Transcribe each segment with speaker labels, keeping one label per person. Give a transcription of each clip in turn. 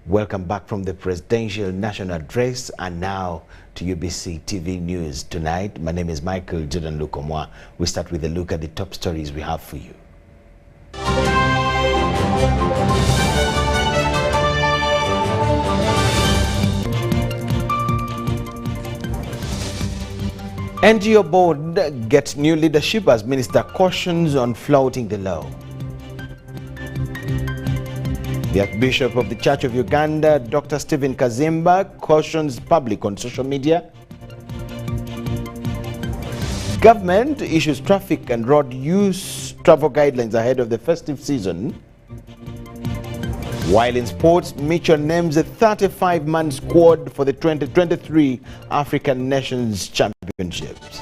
Speaker 1: Welcome back from the Presidential National Address and now to UBC TV News tonight. My name is Michael Jordan Lukoma. We start with a look at the top stories we have for you. NGO Board gets new leadership as Minister cautions on flouting the law. The Archbishop of the Church of Uganda, Dr. Stephen Kazimba, cautions public on social media. Government issues traffic and road use travel guidelines ahead of the festive season. While in sports, Mitchell names a 35-man squad for the 2023 African Nations Championships.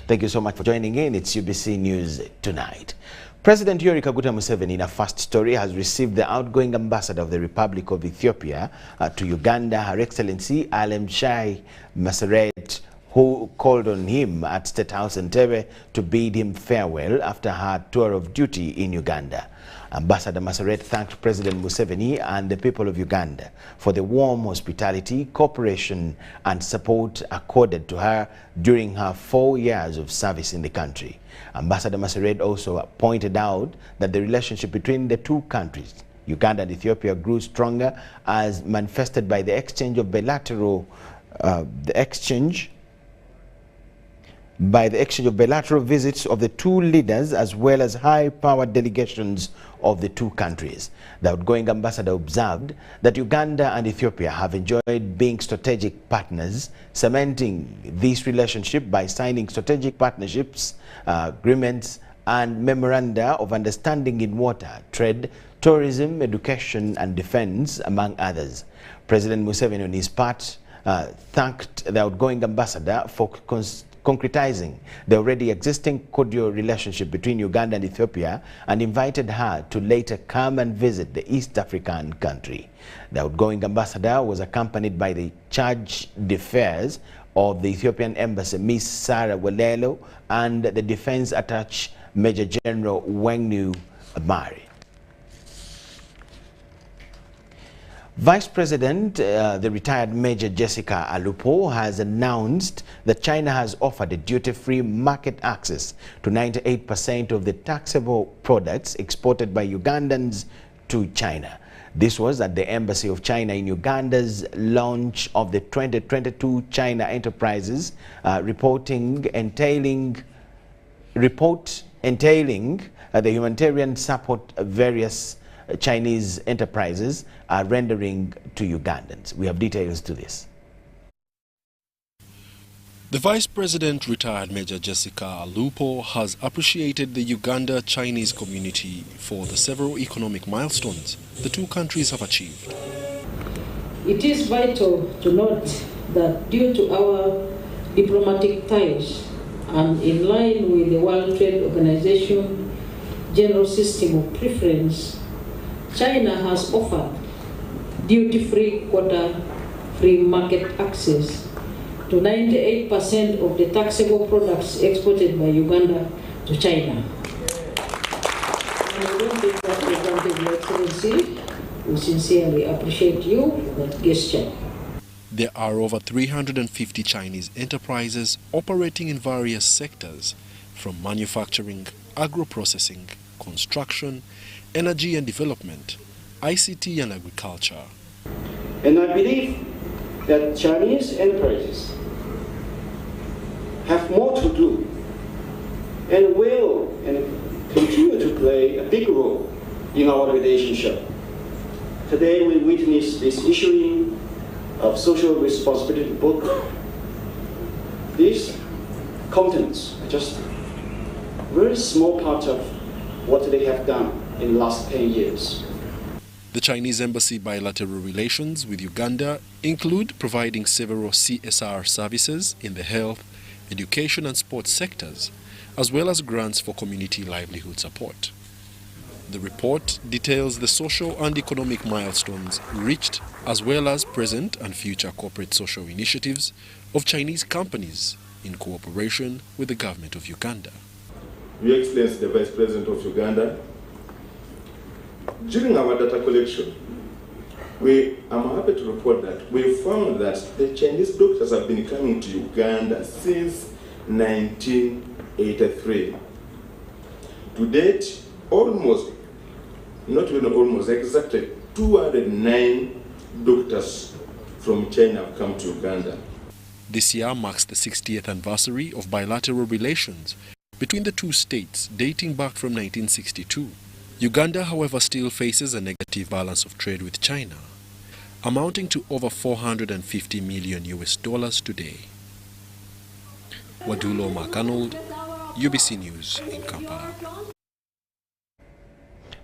Speaker 1: Thank you so much for joining in. It's UBC News Tonight. President Yoweri Kaguta Museveni, in a first story, has received the outgoing ambassador of the Republic of Ethiopia to Uganda, Her Excellency Alem Shai Maseret, who called on him at State House Entebbe to bid him farewell after her tour of duty in Uganda. Ambassador Maseret thanked President Museveni and the people of Uganda for the warm hospitality, cooperation and support accorded to her during her 4 years of service in the country. Ambassador Maseret also pointed out that the relationship between the two countries, Uganda and Ethiopia, grew stronger as manifested by the exchange of bilateral visits of the two leaders as well as high-powered delegations of the two countries. The outgoing ambassador observed that Uganda and Ethiopia have enjoyed being strategic partners, cementing this relationship by signing strategic partnerships, agreements and memoranda of understanding in water, trade, tourism, education and defense, among others. President Museveni, on his part, thanked the outgoing ambassador for concretizing the already existing cordial relationship between Uganda and Ethiopia and invited her to later come and visit the East African country. The outgoing ambassador was accompanied by the charge d'affaires of the Ethiopian embassy, Ms. Sarah Welelo, and the defense attaché, Major General Wengnu Amari. Vice President, the retired Major Jessica Alupo, has announced that China has offered a duty-free market access to 98% of the taxable products exported by Ugandans to China. This was at the Embassy of China in Uganda's launch of the 2022 China Enterprises report entailing the humanitarian support various Chinese enterprises are rendering to Ugandans. We have details to this.
Speaker 2: The Vice President, retired Major Jessica Alupo, has appreciated the Uganda-Chinese community for the several economic milestones the two countries have achieved.
Speaker 3: It is vital to note that due to our diplomatic ties and in line with the World Trade Organization general system of preference, China has offered duty-free, quota-free market access to 98% of the taxable products exported by Uganda to China. And I don't take that for granted, Your Excellency. We sincerely appreciate you for that gesture.
Speaker 2: There are over 350 Chinese enterprises operating in various sectors, from manufacturing, agro-processing, construction, energy and development, ICT and agriculture.
Speaker 4: And I believe that Chinese enterprises have more to do and will continue to play a big role in our relationship. Today we witness this issuing of social responsibility book. These contents are just a very small part of what they have done in the last 10 years.
Speaker 2: The Chinese embassy bilateral relations with Uganda include providing several CSR services in the health, education and sports sectors, as well as grants for community livelihood support. The report details the social and economic milestones reached, as well as present and future corporate social initiatives of Chinese companies in cooperation with the government of Uganda.
Speaker 5: Your Excellency, the Vice President of Uganda, during our data collection, I'm happy to report that we found that the Chinese doctors have been coming to Uganda since 1983. To date, almost, not even almost, exactly 209 doctors from China have come to Uganda.
Speaker 2: This year marks the 60th anniversary of bilateral relations between the two states dating back from 1962. Uganda, however, still faces a negative balance of trade with China, amounting to over $450 million today. Wadulo McArnold, UBC News in Kampala.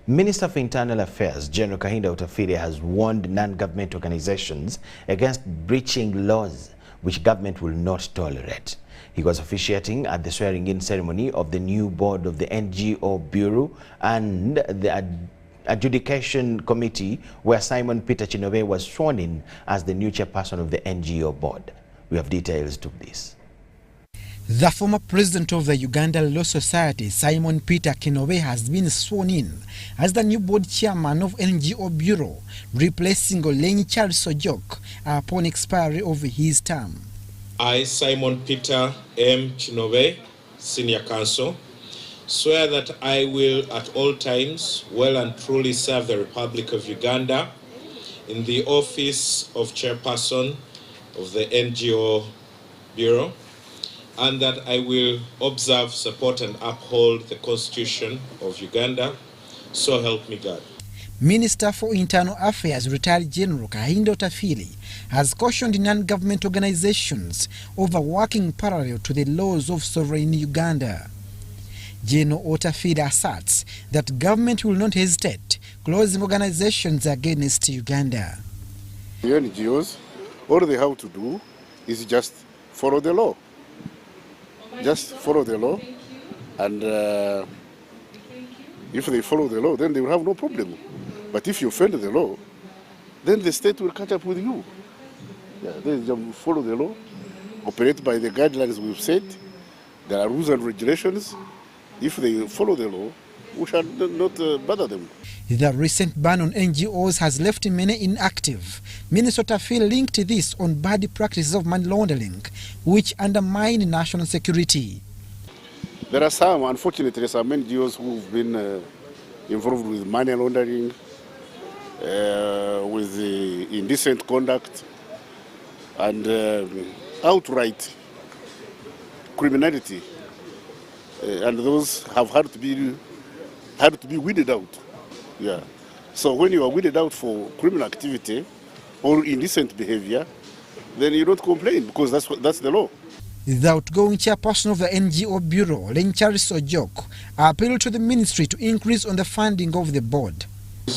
Speaker 1: Minister for Internal Affairs, General Kahinda Utafire, has warned non-government organizations against breaching laws which government will not tolerate. He was officiating at the swearing-in ceremony of the new board of the NGO Bureau and the Adjudication Committee, where Simon Peter Chinobe was sworn in as the new chairperson of the NGO board. We have details to this.
Speaker 6: The former president of the Uganda Law Society, Simon Peter Kinobe, has been sworn in as the new board chairman of NGO Bureau, replacing Olenyi Charles Ojok upon expiry of his term.
Speaker 7: I, Simon Peter M. Kinobe, Senior Counsel, swear that I will at all times well and truly serve the Republic of Uganda in the office of chairperson of the NGO Bureau, and that I will observe, support and uphold the Constitution of Uganda. So help me God.
Speaker 6: Minister for Internal Affairs, retired General Kahinda Utafire, has cautioned non-government organizations over working parallel to the laws of sovereign Uganda. General Utafire asserts that government will not hesitate closing organizations against Uganda.
Speaker 8: The NGOs, all they have to do is just follow the law. Just follow the law, and if they follow the law, then they will have no problem. But if you offend the law, then the state will catch up with you. Yeah, they just follow the law, operate by the guidelines we've set. There are rules and regulations. If they follow the law, we shall not bother them.
Speaker 6: The recent ban on NGOs has left many inactive. Minister Utafire linked this on bad practices of money laundering, which undermine national security.
Speaker 8: There are some, unfortunately, some NGOs who've been involved with money laundering, with indecent conduct, and outright criminality, and those have had to be weeded out. Yeah. So when you are weeded out for criminal activity or indecent behavior, then you don't complain, because that's the law.
Speaker 6: The outgoing chairperson of the NGO Bureau, Olenyi Charles Ojok, appealed to the ministry to increase on the funding of the board.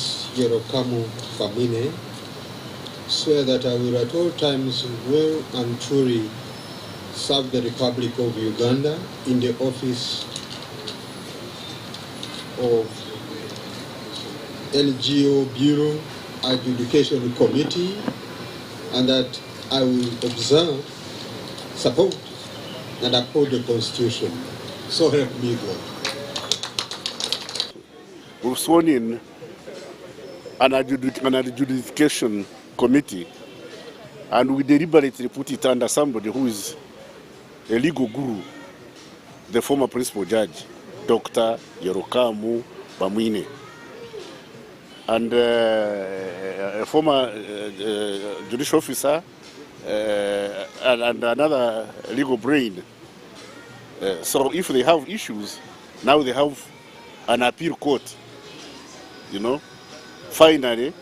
Speaker 9: Swear that I will at all times well and truly serve the Republic of Uganda in the office of NGO Bureau Adjudication Committee, and that I will observe, support and uphold the Constitution. So help me God.
Speaker 8: We've sworn in an adjudication committee, and we deliberately put it under somebody who is a legal guru, the former principal judge, Dr. Yerokamu Bamwine, and a former judicial officer and another legal brain. So if they have issues, now they have an appeal court, you know. Finally,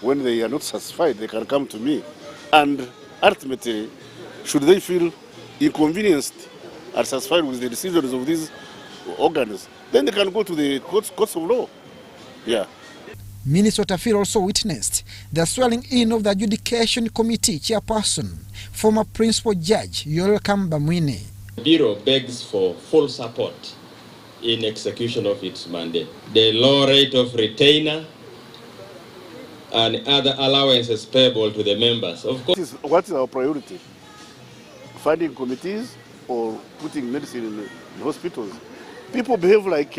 Speaker 8: when they are not satisfied, they can come to me. And ultimately, should they feel inconvenienced or satisfied with the decisions of these organs, then they can go to the courts of law. Yeah.
Speaker 6: Minister Utafire also witnessed the swearing in of the Adjudication Committee chairperson, former Principal Judge Yerokamu Bamwine.
Speaker 10: The Bureau begs for full support in execution of its mandate. The low rate of retainer and other allowances payable to the members. Of course.
Speaker 8: What is our priority? Funding committees or putting medicine in hospitals? People behave like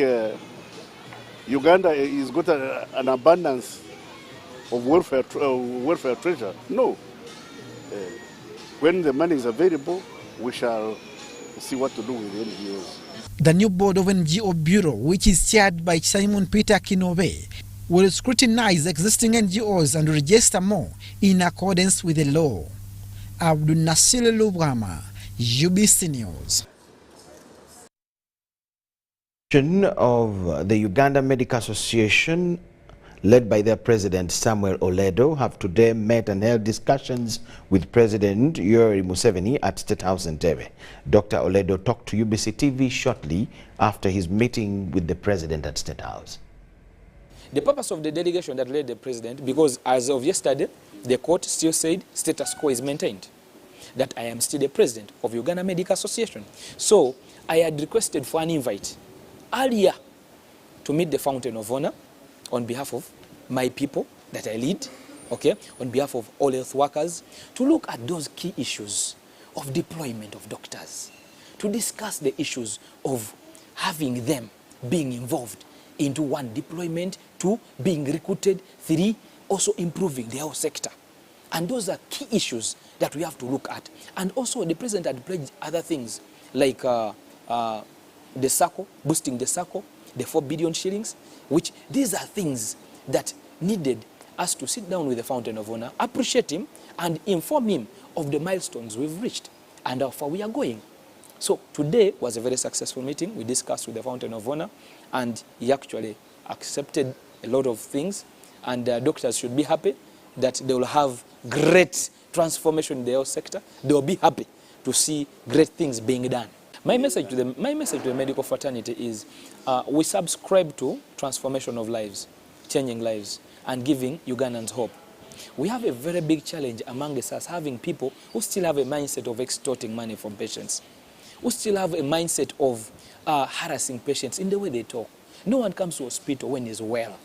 Speaker 8: Uganda is got an abundance of welfare treasure. No. When the money is available, we shall see what to do with the NGOs.
Speaker 6: The new board of NGO Bureau, which is chaired by Simon Peter Kinobe, will scrutinize existing NGOs and register more in accordance with the law. Abdul Nasir Lukoma, UBC News.
Speaker 1: Of the Uganda Medical Association, led by their president Samuel Oledo, have today met and held discussions with President Yoweri Museveni at State House Entebbe. Dr. Oledo talked to UBC TV shortly after his meeting with the president at State House.
Speaker 11: The purpose of the delegation that led the president, because as of yesterday, the court still said status quo is maintained, that I am still the president of Uganda Medical Association. So I had requested for an invite earlier to meet the Fountain of Honor on behalf of my people that I lead, okay, on behalf of all health workers, to look at those key issues of deployment of doctors, to discuss the issues of having them being involved into one, deployment, two, being recruited, three, also improving the health sector. And those are key issues that we have to look at. And also the president had pledged other things like the circle, boosting the circle, the 4 billion shillings, which these are things that needed us to sit down with the Fountain of Honor, appreciate him, and inform him of the milestones we've reached and how far we are going. So today was a very successful meeting. We discussed with the Fountain of Honor, and he actually accepted a lot of things, and doctors should be happy that they will have great transformation in the health sector. They will be happy to see great things being done. My message to the medical fraternity is we subscribe to transformation of lives, changing lives, and giving Ugandans hope. We have a very big challenge among us, having people who still have a mindset of extorting money from patients, who still have a mindset of harassing patients in the way they talk. No one comes to hospital when he's well.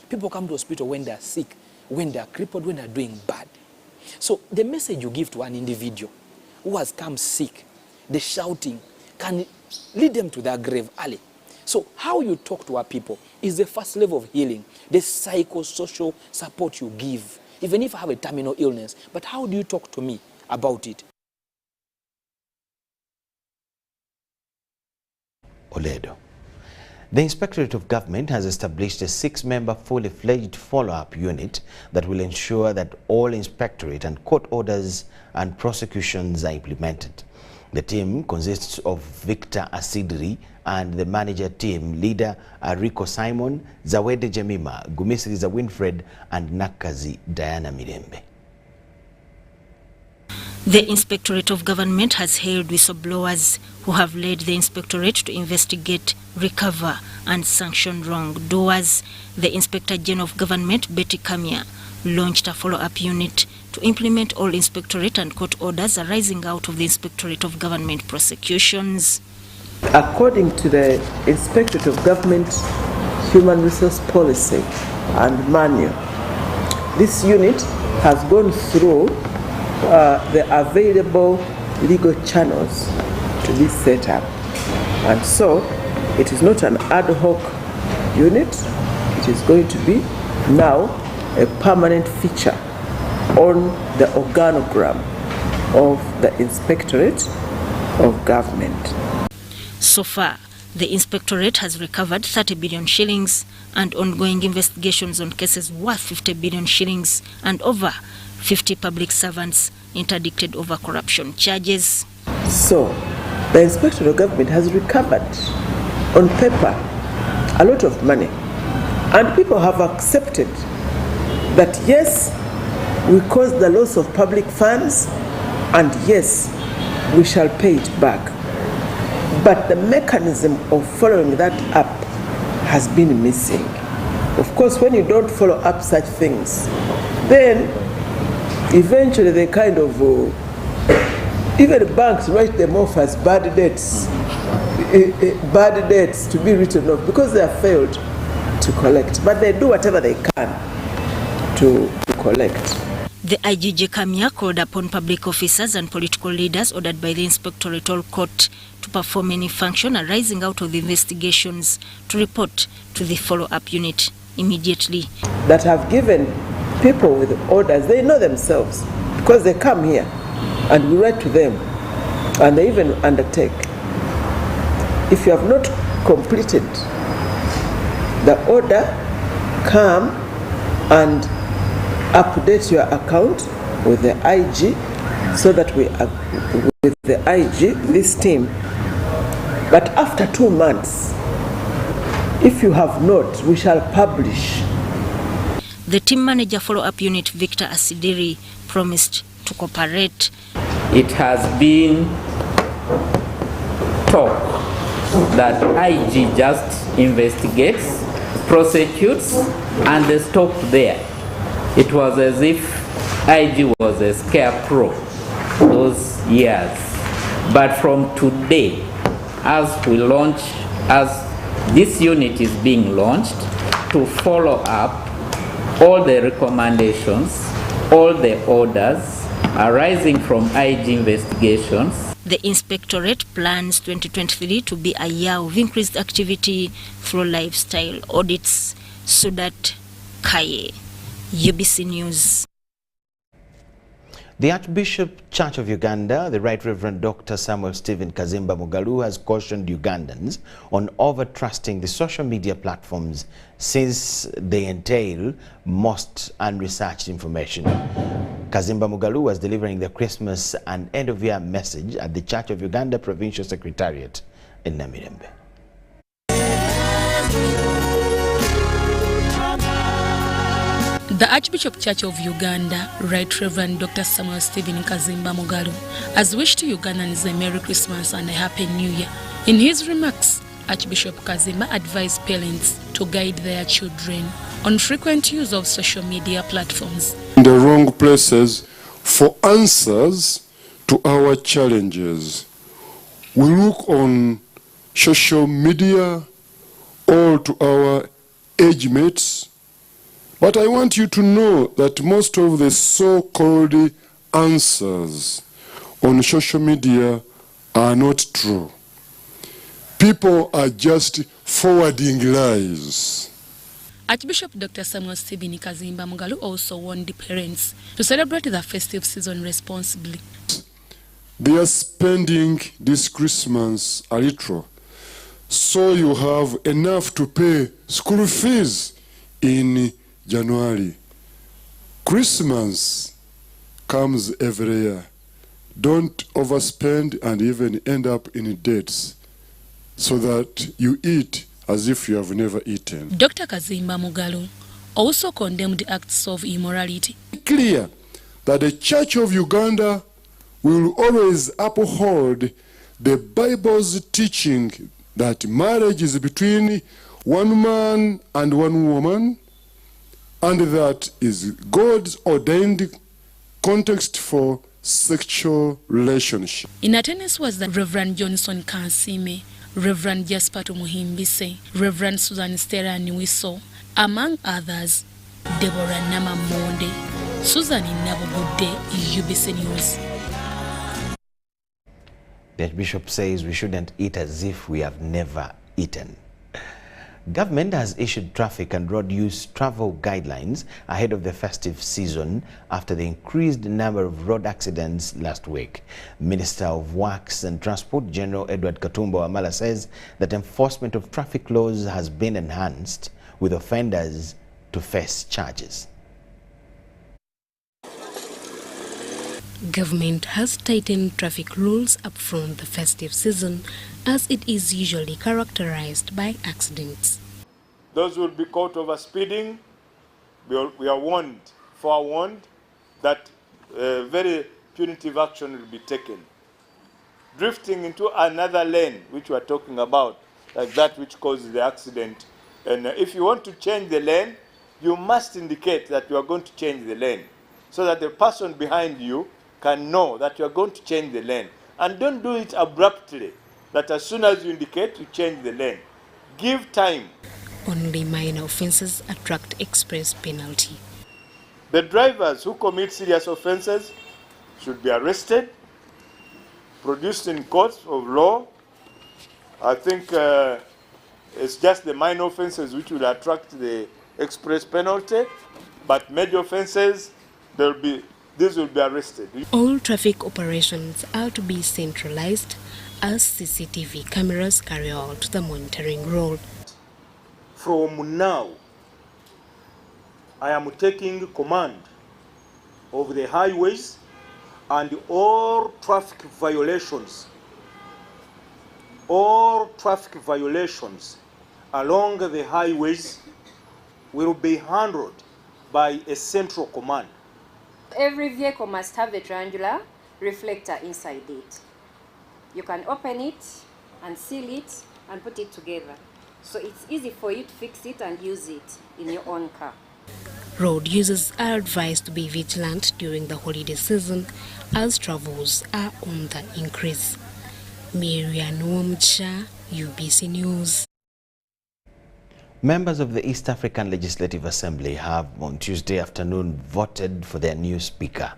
Speaker 11: People come to hospital when they're sick, when they're crippled, when they're doing bad. So the message you give to an individual who has come sick, the shouting, can lead them to their grave early. So how you talk to our people is the first level of healing, the psychosocial support you give, even if I have a terminal illness. But how do you talk to me about it?
Speaker 1: Oledo. The Inspectorate of Government has established a 6-member fully fledged follow-up unit that will ensure that all inspectorate and court orders and prosecutions are implemented. The team consists of Victor Asidri and the manager team leader Rico Simon, Zawede Jemima, Gumisiri Zawinfred, and Nakazi Diana Mirembe.
Speaker 12: The Inspectorate of Government has hailed whistleblowers who have led the Inspectorate to investigate, recover, and sanction wrongdoers. The Inspector General of Government, Betty Kamia, launched a follow-up unit to implement all inspectorate and court orders arising out of the Inspectorate of Government prosecutions.
Speaker 13: According to the Inspectorate of Government Human Resource Policy and Manual, this unit has gone through the available legal channels to be set up. And so it is not an ad hoc unit, it is going to be now a permanent feature on the organogram of the Inspectorate of Government.
Speaker 12: So far, the Inspectorate has recovered 30 billion shillings and ongoing investigations on cases worth 50 billion shillings and over 50 public servants interdicted over corruption charges.
Speaker 13: So, the Inspectorate of Government has recovered on paper a lot of money, and people have accepted that yes, we caused the loss of public funds, and yes, we shall pay it back. But the mechanism of following that up has been missing. Of course, when you don't follow up such things, then eventually they kind of, even banks write them off as bad debts to be written off because they have failed to collect. But they do whatever they can to collect.
Speaker 12: The IGJ Kamia called upon public officers and political leaders ordered by the Inspectoral Court to perform any function arising out of the investigations to report to the follow-up unit immediately.
Speaker 13: That have given people with orders, they know themselves because they come here and we write to them and they even undertake. If you have not completed the order, come and update your account with the IG so that we are with the IG, this team. But after 2 months, if you have not, we shall publish.
Speaker 12: The team manager follow-up unit, Victor Asidiri, promised to cooperate.
Speaker 14: It has been talk that IG just investigates, prosecutes, and they stop there. It was as if IG was a scarecrow those years. But from today, as this unit is being launched, to follow up all the recommendations, all the orders arising from IG investigations.
Speaker 12: The Inspectorate plans 2023 to be a year of increased activity through lifestyle audits. Sudat Kaye, UBC News.
Speaker 1: The Archbishop Church of Uganda, the Right Reverend Dr. Samuel Stephen Kazimba Mugalu, has cautioned Ugandans on over-trusting the social media platforms since they entail most unresearched information. Kazimba Mugalu was delivering the Christmas and end-of-year message at the Church of Uganda Provincial Secretariat in Namirembe.
Speaker 15: The Archbishop Church of Uganda, Right Reverend Dr. Samuel Stephen Kazimba Mugalu, has wished Ugandans a Merry Christmas and a Happy New Year. In his remarks, Archbishop Kazimba advised parents to guide their children on frequent use of social media platforms.
Speaker 16: In the wrong places for answers to our challenges. We look on social media or to our age mates. But I want you to know that most of the so-called answers on social media are not true. People are just forwarding lies.
Speaker 15: Archbishop Dr. Samuel Stephen Kazimba Mugalu also warned the parents to celebrate the festive season responsibly.
Speaker 16: They are spending this Christmas a little, so you have enough to pay school fees in January. Christmas comes every year. Don't overspend and even end up in debts so that you eat as if you have never eaten.
Speaker 15: Dr. Kazimba Mugalu also condemned acts of immorality.
Speaker 16: Clear that the Church of Uganda will always uphold the Bible's teaching that marriage is between one man and one woman, and that is God's ordained context for sexual relationship.
Speaker 15: In attendance was the Reverend Johnson Kansime, Reverend Jaspato Muhimbise, Reverend Susan Stella Niwiso, among others. Deborah Namamonde, Susan Inabugude, UBC News.
Speaker 1: The Archbishop says we shouldn't eat as if we have never eaten. Government has issued traffic and road use travel guidelines ahead of the festive season after the increased number of road accidents last week. Minister of Works and Transport General Edward Katumbo Amala says that enforcement of traffic laws has been enhanced with offenders to face charges.
Speaker 17: Government has tightened traffic rules up from the festive season, as it is usually characterized by accidents.
Speaker 18: Those who will be caught over speeding, we are warned, forewarned, that very punitive action will be taken. Drifting into another lane, which we are talking about, like that which causes the accident. And if you want to change the lane, you must indicate that you are going to change the lane, so that the person behind you can know that you are going to change the lane. And don't do it abruptly, that as soon as you indicate, you change the lane. Give time.
Speaker 17: Only minor offences attract express penalty.
Speaker 18: The drivers who commit serious offences should be arrested, produced in courts of law. I think it's just the minor offences which will attract the express penalty, but major offences, these will be arrested.
Speaker 17: All traffic operations are to be centralized as CCTV cameras carry out the monitoring role.
Speaker 18: From now, I am taking command of the highways, and all traffic violations along the highways will be handled by a central command.
Speaker 19: Every vehicle must have the triangular reflector inside it. You can open it and seal it and put it together. So it's easy for you to fix it and use it in your own car.
Speaker 17: Road users are advised to be vigilant during the holiday season as travels are on the increase. Marian Womcha, UBC News.
Speaker 1: Members of the East African Legislative Assembly have on Tuesday afternoon voted for their new speaker.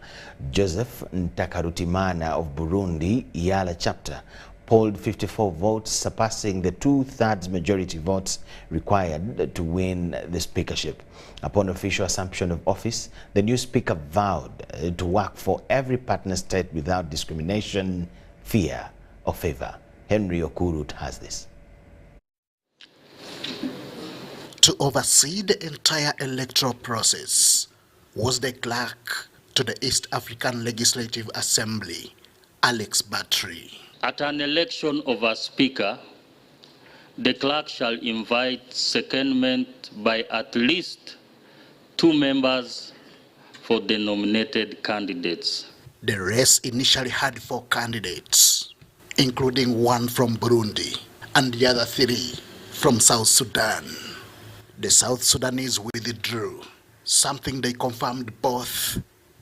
Speaker 1: Joseph Ntakarutimana of Burundi, EALA chapter, polled 54 votes, surpassing the 2/3 majority votes required to win the speakership. Upon official assumption of office, the new speaker vowed to work for every partner state without discrimination, fear, or favor. Henry Okurut has this.
Speaker 20: To oversee the entire electoral process was the clerk to the East African Legislative Assembly, Alex Battery.
Speaker 21: At an election of a speaker, the clerk shall invite secondment by at least 2 members for the nominated candidates.
Speaker 20: The race initially had 4 candidates, including 1 from Burundi and the other 3 from South Sudan. The South Sudanese withdrew, something they confirmed both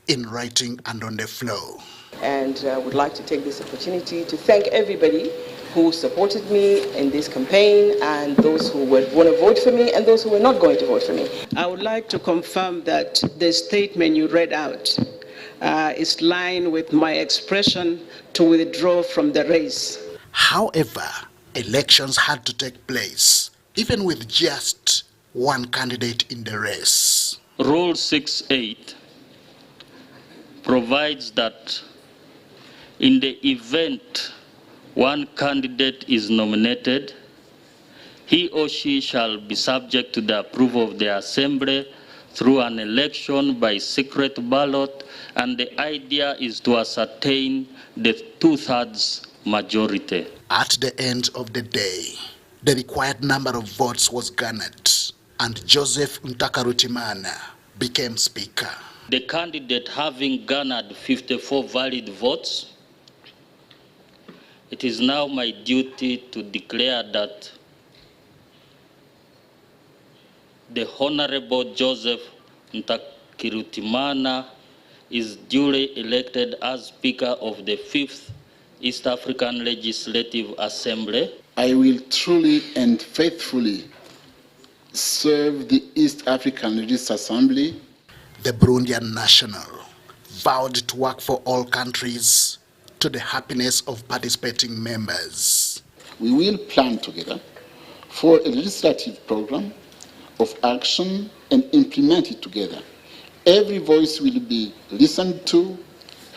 Speaker 20: in writing and on the floor.
Speaker 22: And I would like to take this opportunity to thank everybody who supported me in this campaign, and those who would want to vote for me and those who were not going to vote for me.
Speaker 23: I would like to confirm that the statement you read out is in line with my expression to withdraw from the race.
Speaker 20: However, elections had to take place, even with just 1 candidate in the race.
Speaker 21: Rule 6.8 provides that in the event 1 candidate is nominated, he or she shall be subject to the approval of the Assembly through an election by secret ballot, and the idea is to ascertain the 2/3 majority.
Speaker 20: At the end of the day, the required number of votes was garnered, and Joseph Ntakarutimana became speaker.
Speaker 21: The candidate having garnered 54 valid votes, it is now my duty to declare that the Honorable Joseph Ntakarutimana is duly elected as Speaker of the 5th East African Legislative Assembly.
Speaker 24: I will truly and faithfully serve the East African Legislative Assembly.
Speaker 20: The Burundian national vowed to work for all countries to the happiness of participating members.
Speaker 24: We will plan together for a legislative program of action and implement it together. Every voice will be listened to,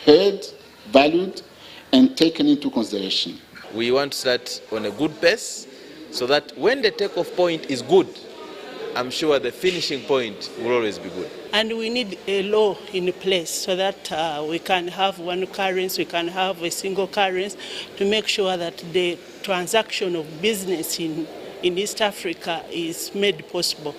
Speaker 24: heard, valued, and taken into consideration.
Speaker 25: We want to start on a good pace so that when the takeoff point is good, I'm sure the finishing point will always be good.
Speaker 26: And we need a law in place so that we can have one currency, we can have a single currency to make sure that the transaction of business in East Africa is made possible.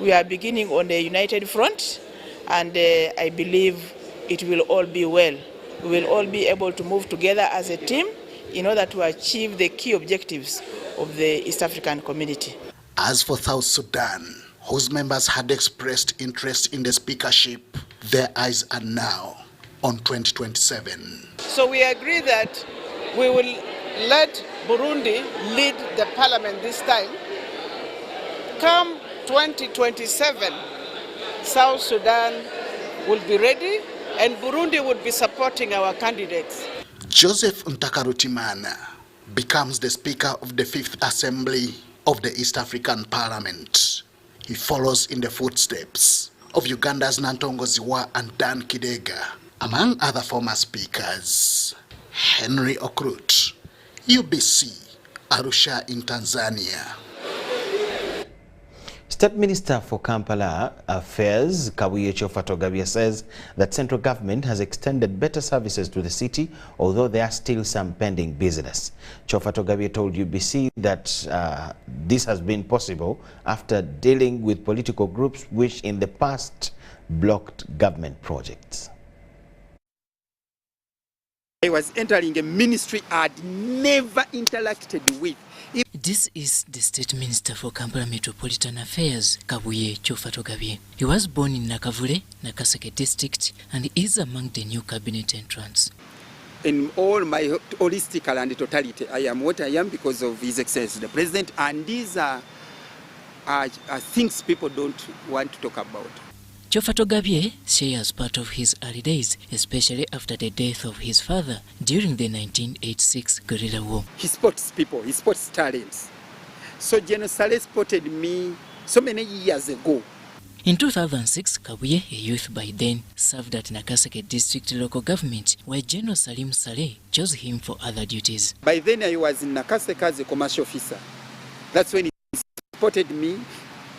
Speaker 27: We are beginning on a united front, and I believe it will all be well. We will all be able to move together as a team in order to achieve the key objectives of the East African community.
Speaker 20: As for South Sudan, whose members had expressed interest in the speakership, their eyes are now on 2027.
Speaker 23: So we agree that we will let Burundi lead the parliament this time. Come 2027, South Sudan will be ready, and Burundi would be supporting our candidates.
Speaker 20: Joseph Ntakarutimana becomes the Speaker of the Fifth Assembly of the East African Parliament. He follows in the footsteps of Uganda's Nantongoziwa and Dan Kidega, among other former speakers. Henry Okrut, UBC, Arusha in Tanzania.
Speaker 1: State Minister for Kampala Affairs, Kabuye Chofatogabia, says that central government has extended better services to the city, although there are still some pending business. Chofatogabia told UBC that this has been possible after dealing with political groups which in the past blocked government projects.
Speaker 2: I was entering a ministry I'd never interacted with.
Speaker 3: This is the State Minister for Kampala Metropolitan Affairs, Kabuye Chofatogabye. He was born in Nakavule, Nakaseke district, and is among the new cabinet entrants.
Speaker 2: In all my holistic and totality, I am what I am because of His Excellency the President, and these are things people don't want to talk about.
Speaker 3: Chofatogabye shares part of his early days, especially after the death of his father during the 1986 guerrilla war.
Speaker 2: He spots people, he spots talents. So General Saleh spotted me so many years ago.
Speaker 3: In 2006, Kabuye, a youth by then, served at Nakaseke district local government, where General Salim Saleh chose him for other duties.
Speaker 2: By then I was in Nakaseke as a commercial officer. That's when he spotted me.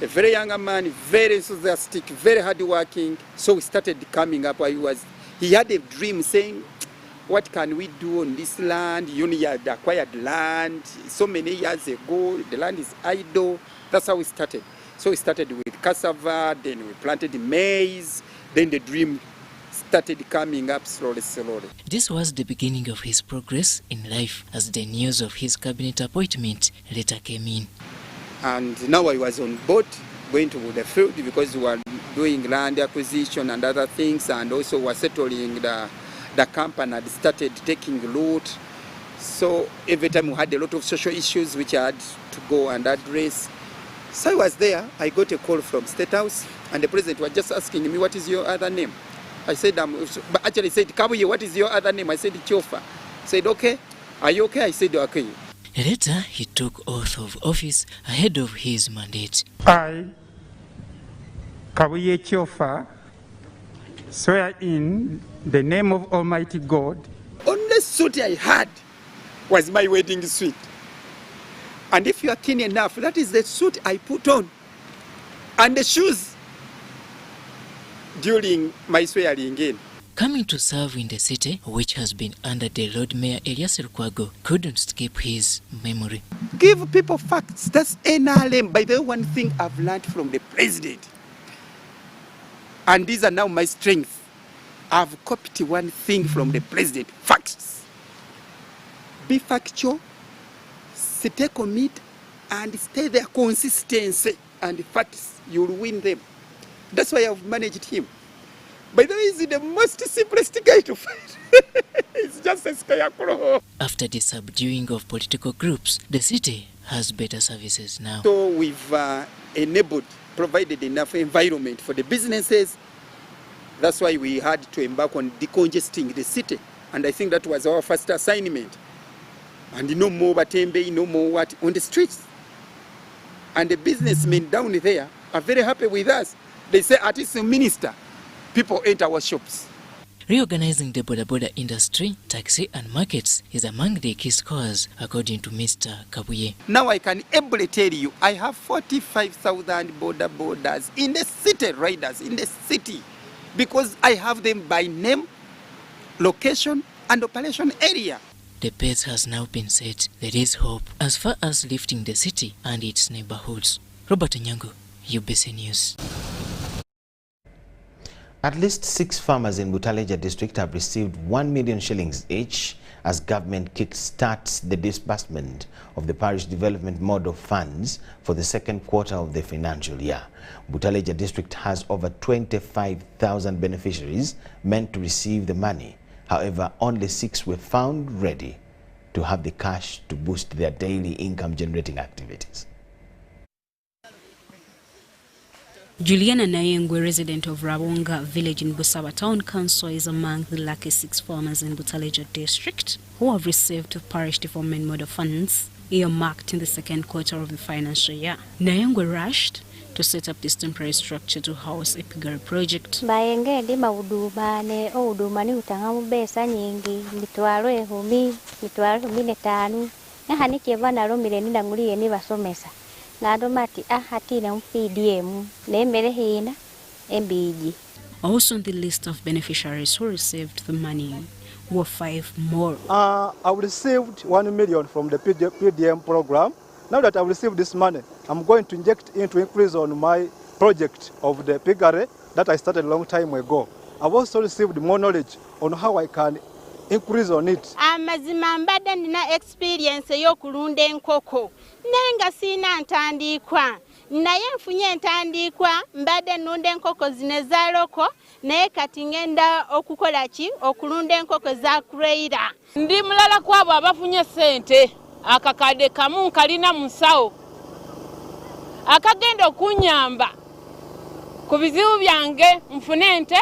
Speaker 2: A very young man, very enthusiastic, very hardworking. So we started coming up. He had a dream saying, what can we do on this land? You had acquired land so many years ago. The land is idle. That's how we started. So we started with cassava, then we planted maize, then the dream started coming up slowly, slowly.
Speaker 3: This was the beginning of his progress in life as the news of his cabinet appointment later came in.
Speaker 2: And now I was on board going to the field because we were doing land acquisition and other things, and also were settling the camp and had started taking root. So every time we had a lot of social issues which I had to go and address. So I was there, I got a call from State House, and the President was just asking me, what is your other name? I said, but actually said, Kabuye, what is your other name? I said, Chofa. He said, okay. Are you okay? I said, okay.
Speaker 3: Later, he took oath of office ahead of his mandate.
Speaker 4: I, Kabuye Chofa, swear in the name of Almighty God.
Speaker 2: Only suit I had was my wedding suit. And if you are keen enough, that is the suit I put on. And the shoes during my swearing in.
Speaker 3: Coming to serve in the city, which has been under the Lord Mayor Elias Lukwago, couldn't skip his memory.
Speaker 2: Give people facts. That's NRM. By the way, one thing I've learned from the President, and these are now my strengths. I've copied one thing from the President: facts. Be factual, stay commit, and stay there. Consistency and facts, you'll win them. That's why I've managed him. By the way, he's the most simplest guy to fight. It's just a scarecrow.
Speaker 3: After the subduing of political groups, the city has better services now.
Speaker 2: So we've provided enough environment for the businesses. That's why we had to embark on decongesting the city. And I think that was our first assignment. And no more batembe, no more what on the streets. And the businessmen down there are very happy with us. They say, at least a minister, people enter our shops.
Speaker 3: Reorganizing the border industry, taxi and markets is among the key scores, according to Mr. Kabuye.
Speaker 2: Now I can ably tell you, I have 45,000 borders in the city, riders in the city, because I have them by name, location, and operation area.
Speaker 3: The pace has now been set. There is hope as far as lifting the city and its neighborhoods. Robert Nyango, UBC News.
Speaker 1: At least 6 farmers in Butaleja district have received 1 million shillings each as government kick-starts the disbursement of the parish development model funds for the second quarter of the financial year. Butaleja district has over 25,000 beneficiaries meant to receive the money. However, only 6 were found ready to have the cash to boost their daily income generating activities.
Speaker 17: Juliana Nayengwe, resident of Rabonga village in Busaba Town Council, is among the lucky 6 farmers in Butaleja district who have received parish development model funds earmarked in the second quarter of the financial year. Nayengwe rushed to set up this temporary structure to house a piggery project.
Speaker 5: Bayengedi maudumane udumani utanga mubesa nyingi mitwaro 10 mitwaro 15 nahani chevana romile nindanguliye ni basomesa ngadomati hatina mpdm nemere hina embiji.
Speaker 17: Also on the list of beneficiaries who received the money were 5 more.
Speaker 6: I've received 1 million from the PDM program. Now that I've received this money, I'm going to inject into increase on my project of the piggery that I started a long time ago. I've also received more knowledge on how I can increase on it.
Speaker 7: Amazima mbadde nina experience y'okulunda enkoko nenga sina ntandikwa naye nfunye ntandikwa mbadde nnunda enkoko zine za loko naye kati ngenda okukola ki okulunda enkoko za Creator.
Speaker 8: Ndi mulala kwabo abafunye sente akakade kamu kalina musawo akagenda okunyamba ku bizibu byange nfune ente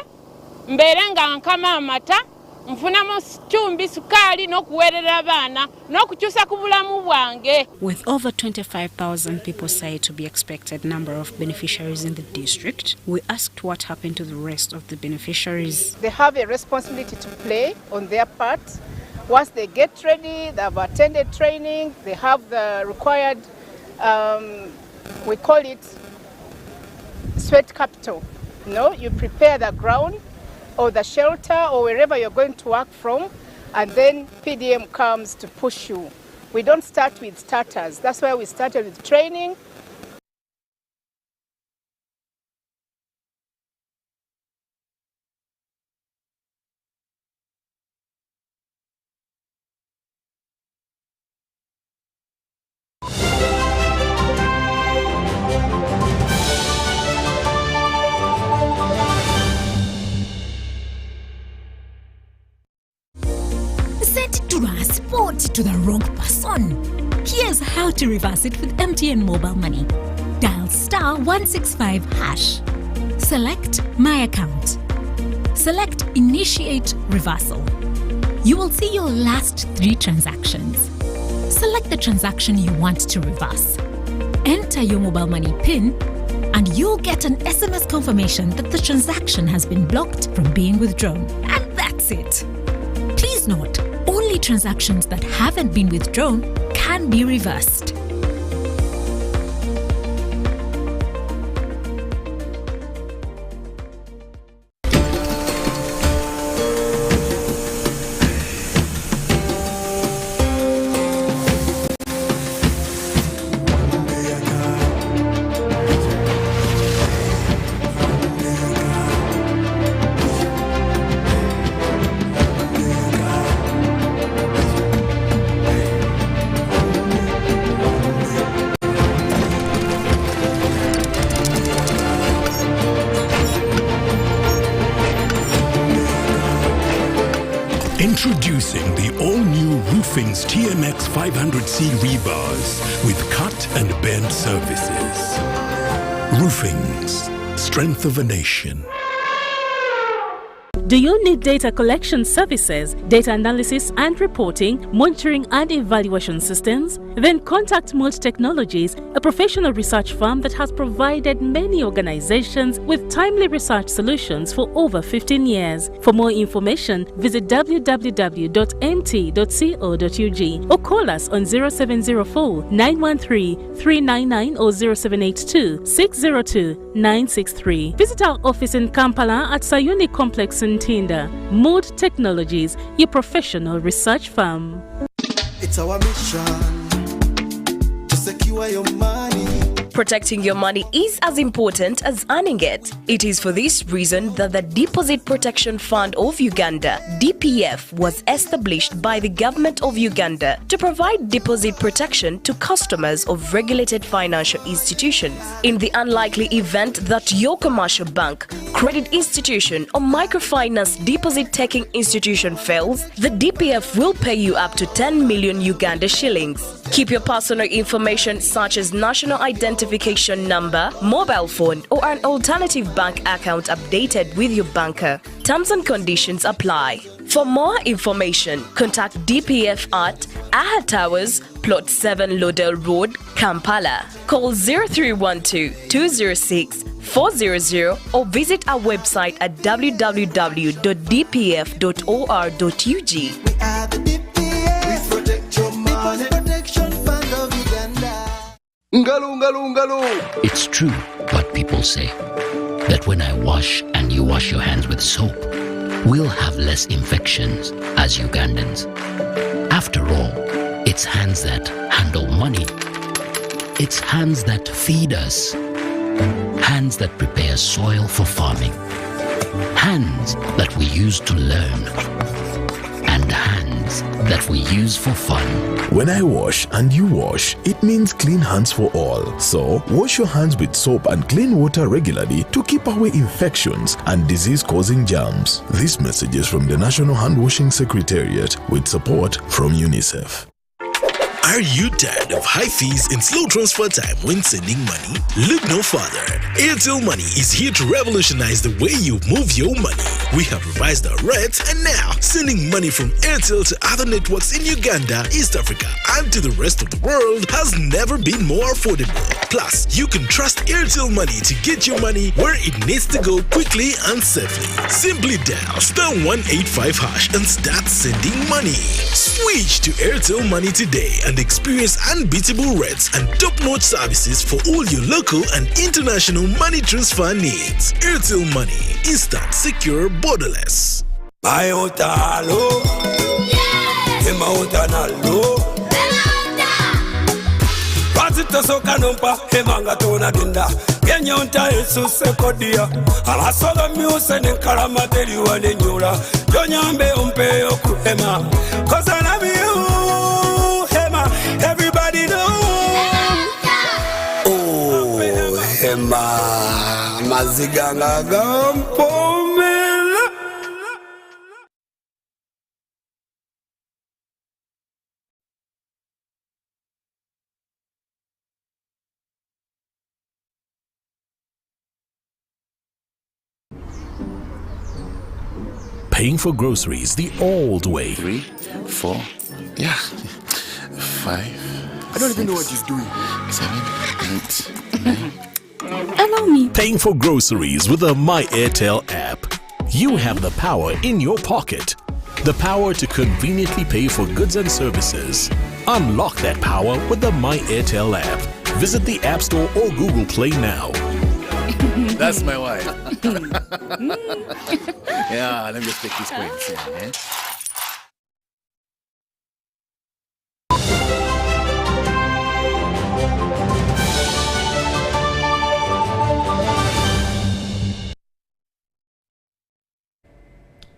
Speaker 8: mbeere nga nkama amata nfunamu chumbi sukali n'okuweerera abaana n'okukyusa ku bulamu bwange.
Speaker 17: With over 25,000 people said to be expected number of beneficiaries in the district, we asked what happened to the rest of the beneficiaries.
Speaker 23: They have a responsibility to play on their part. Once they get ready, they have attended training, they have the required, we call it sweat capital. You prepare the ground or the shelter or wherever you're going to work from, and then PDM comes to push you. We don't start with starters. That's why we started with training.
Speaker 9: Transport to the wrong person. Here's how to reverse it with MTN mobile money. Dial *165#. Select My Account. Select Initiate Reversal. You will see your last 3 transactions. Select the transaction you want to reverse. Enter your mobile money PIN and you'll get an SMS confirmation that the transaction has been blocked from being withdrawn. And that's it. Please note, only transactions that haven't been withdrawn can be reversed.
Speaker 10: Introducing the all-new Roofing's TMX 500C rebars with cut and bend surfaces. Roofing's, strength of a nation.
Speaker 11: Do you need data collection services, data analysis and reporting, monitoring and evaluation systems? Then contact Mold Technologies, a professional research firm that has provided many organizations with timely research solutions for over 15 years. For more information, visit www.mt.co.ug or call us on 0704 913 399 or 0782 602 963. Visit our office in Kampala at Sayuni Complex in Tinda. Mood Technologies, your professional research firm.
Speaker 28: It's our mission to secure your money.
Speaker 29: Protecting your money is as important as earning it. It is for this reason that the Deposit Protection Fund of Uganda, DPF, was established by the government of Uganda to provide deposit protection to customers of regulated financial institutions. In the unlikely event that your commercial bank, credit institution, or microfinance deposit-taking institution fails, the DPF will pay you up to 10 million Uganda shillings. Keep your personal information such as national identification identification number, mobile phone, or an alternative bank account updated with your banker. Terms and conditions apply. For more information, contact DPF at Aha Towers, Plot 7 Lodell Road, Kampala. Call 0312-206-400 or visit our website at www.dpf.or.ug.
Speaker 12: It's true what people say, that when I wash and you wash your hands with soap, we'll have less infections as Ugandans. After all, it's hands that handle money. It's hands that feed us. Hands that prepare soil for farming. Hands that we use to learn. And hands that we use for fun.
Speaker 13: When I wash and you wash, it means clean hands for all. So, wash your hands with soap and clean water regularly to keep away infections and disease-causing germs. This message is from the National Hand Washing Secretariat with support from UNICEF.
Speaker 14: Are you tired of high fees and slow transfer time when sending money? Look no further. Airtel Money is here to revolutionize the way you move your money. We have revised our rates, and now sending money from Airtel to other networks in Uganda, East Africa, and to the rest of the world has never been more affordable. Plus, you can trust Airtel Money to get your money where it needs to go quickly and safely. Simply dial *185# and start sending money. Switch to Airtel Money today and experience unbeatable rates and top-notch services for all your local and international money transfer needs. Airtel Money, instant, secure, borderless.
Speaker 15: Everybody know. Oh, Hema Maziganga Gampomela.
Speaker 10: Paying for groceries the old way.
Speaker 16: 3, 4, yeah. 5.
Speaker 15: I don't even know what he's doing.
Speaker 16: 7, 8, 9.
Speaker 10: Allow me. Paying for groceries with the My Airtel app. You have the power in your pocket. The power to conveniently pay for goods and services. Unlock that power with the My Airtel app. Visit the App Store or Google Play now.
Speaker 16: That's my wife. Yeah, let me just take these points. Yeah.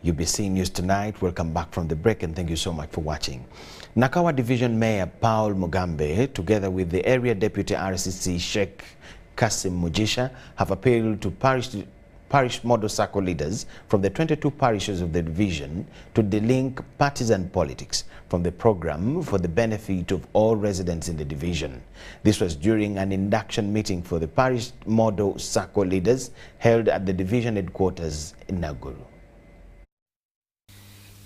Speaker 1: UBC News Tonight. Welcome back from the break and thank you so much for watching. Nakawa Division Mayor Paul Mugambe, together with the Area Deputy RCC Sheikh Kasim Mujisha, have appealed to parish model circle leaders from the 22 parishes of the division to delink partisan politics from the program for the benefit of all residents in the division. This was during an induction meeting for the parish model circle leaders held at the division headquarters in Naguru.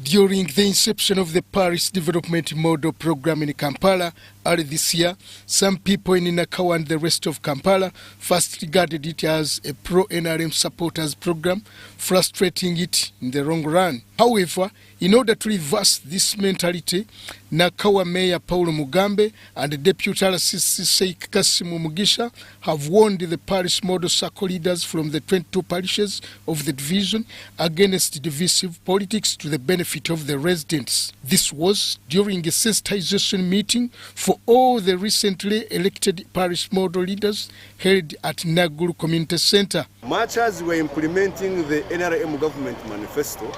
Speaker 18: During the inception of the Parish Development Model Program in Kampala early this year, some people in Nakawa and the rest of Kampala first regarded it as a pro-NRM supporters program, frustrating it in the long run. However, in order to reverse this mentality, Nakawa Mayor Paul Mugambe and Deputy RCC Sheikh Kasim Mugisha have warned the parish model circle leaders from the 22 parishes of the division against divisive politics to the benefit of the residents. This was during a sensitization meeting for all the recently elected parish model leaders held at Naguru Community Center.
Speaker 15: Much as we're implementing the NRM government manifesto,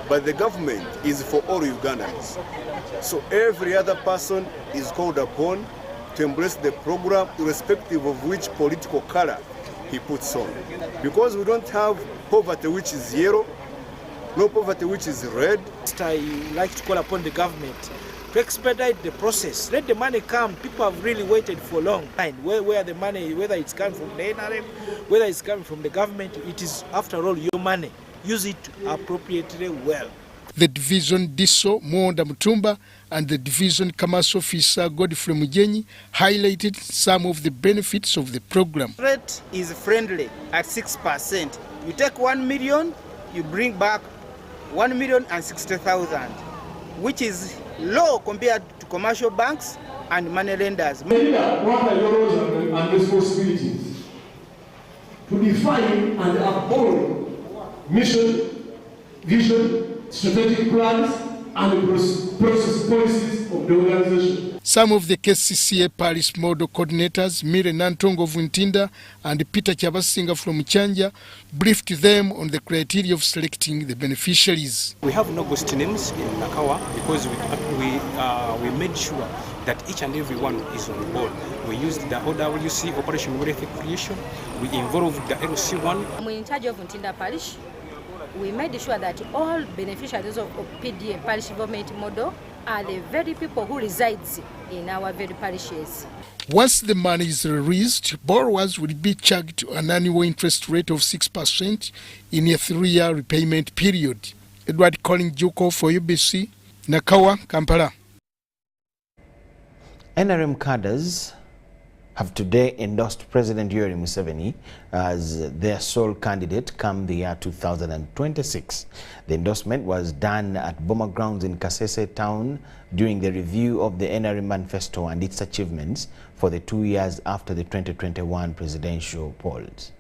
Speaker 15: but the government is for all Ugandans. So every other person is called upon to embrace the program irrespective of which political color he puts on. Because we don't have poverty which is yellow, no poverty which is red.
Speaker 4: I like to call upon the government to expedite the process. Let the money come. People have really waited for long. Where the money, whether it's coming from the NRM, whether it's coming from the government, it is, after all, your money. Use it appropriately well.
Speaker 18: The Division Diso Mwonda Mutumba and the Division Commerce Officer Godfrey Mujenyi highlighted some of the benefits of the program.
Speaker 19: Rate is friendly at 6%. You take 1 million, you bring back 1,060,000, which is low compared to commercial banks and money lenders.
Speaker 20: What are your roles and responsibilities? To define and uphold mission, vision, strategic plans, and process policies of the organization.
Speaker 18: Some of the KCCA Parish model coordinators, Mire Nantongo of Ntinda and Peter Chabasinga from Chanja, briefed them on the criteria of selecting the beneficiaries.
Speaker 21: We have no ghost names in Nakawa because we made sure that each and every one is on board. We used the OWC, Operation Wealth Creation. We involved the LC1.
Speaker 22: I'm in charge of Ntinda Parish. We made sure that all beneficiaries of PDA Parish Development Model are the very people who resides in our very parishes.
Speaker 18: Once the money is released, borrowers will be charged an annual interest rate of 6% in a 3-year repayment period. Edward Colin Juko for UBC, Nakawa, Kampala.
Speaker 1: NRM cadres have today endorsed President Yoweri Museveni as their sole candidate come the year 2026. The endorsement was done at Boma Grounds in Kasese town during the review of the NRM manifesto and its achievements for the 2 years after the 2021 presidential polls.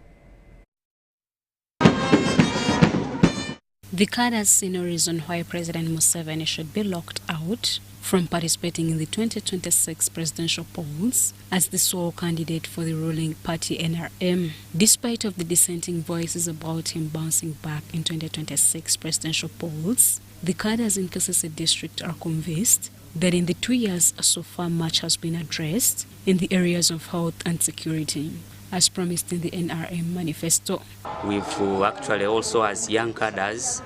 Speaker 17: The cadres see no reason why President Museveni should be locked out from participating in the 2026 presidential polls as the sole candidate for the ruling party NRM. Despite of the dissenting voices about him bouncing back in 2026 presidential polls, the cadres in Kasese district are convinced that in the 2 years so far much has been addressed in the areas of health and security, as promised in the NRM manifesto.
Speaker 24: We've actually also, as young cadres,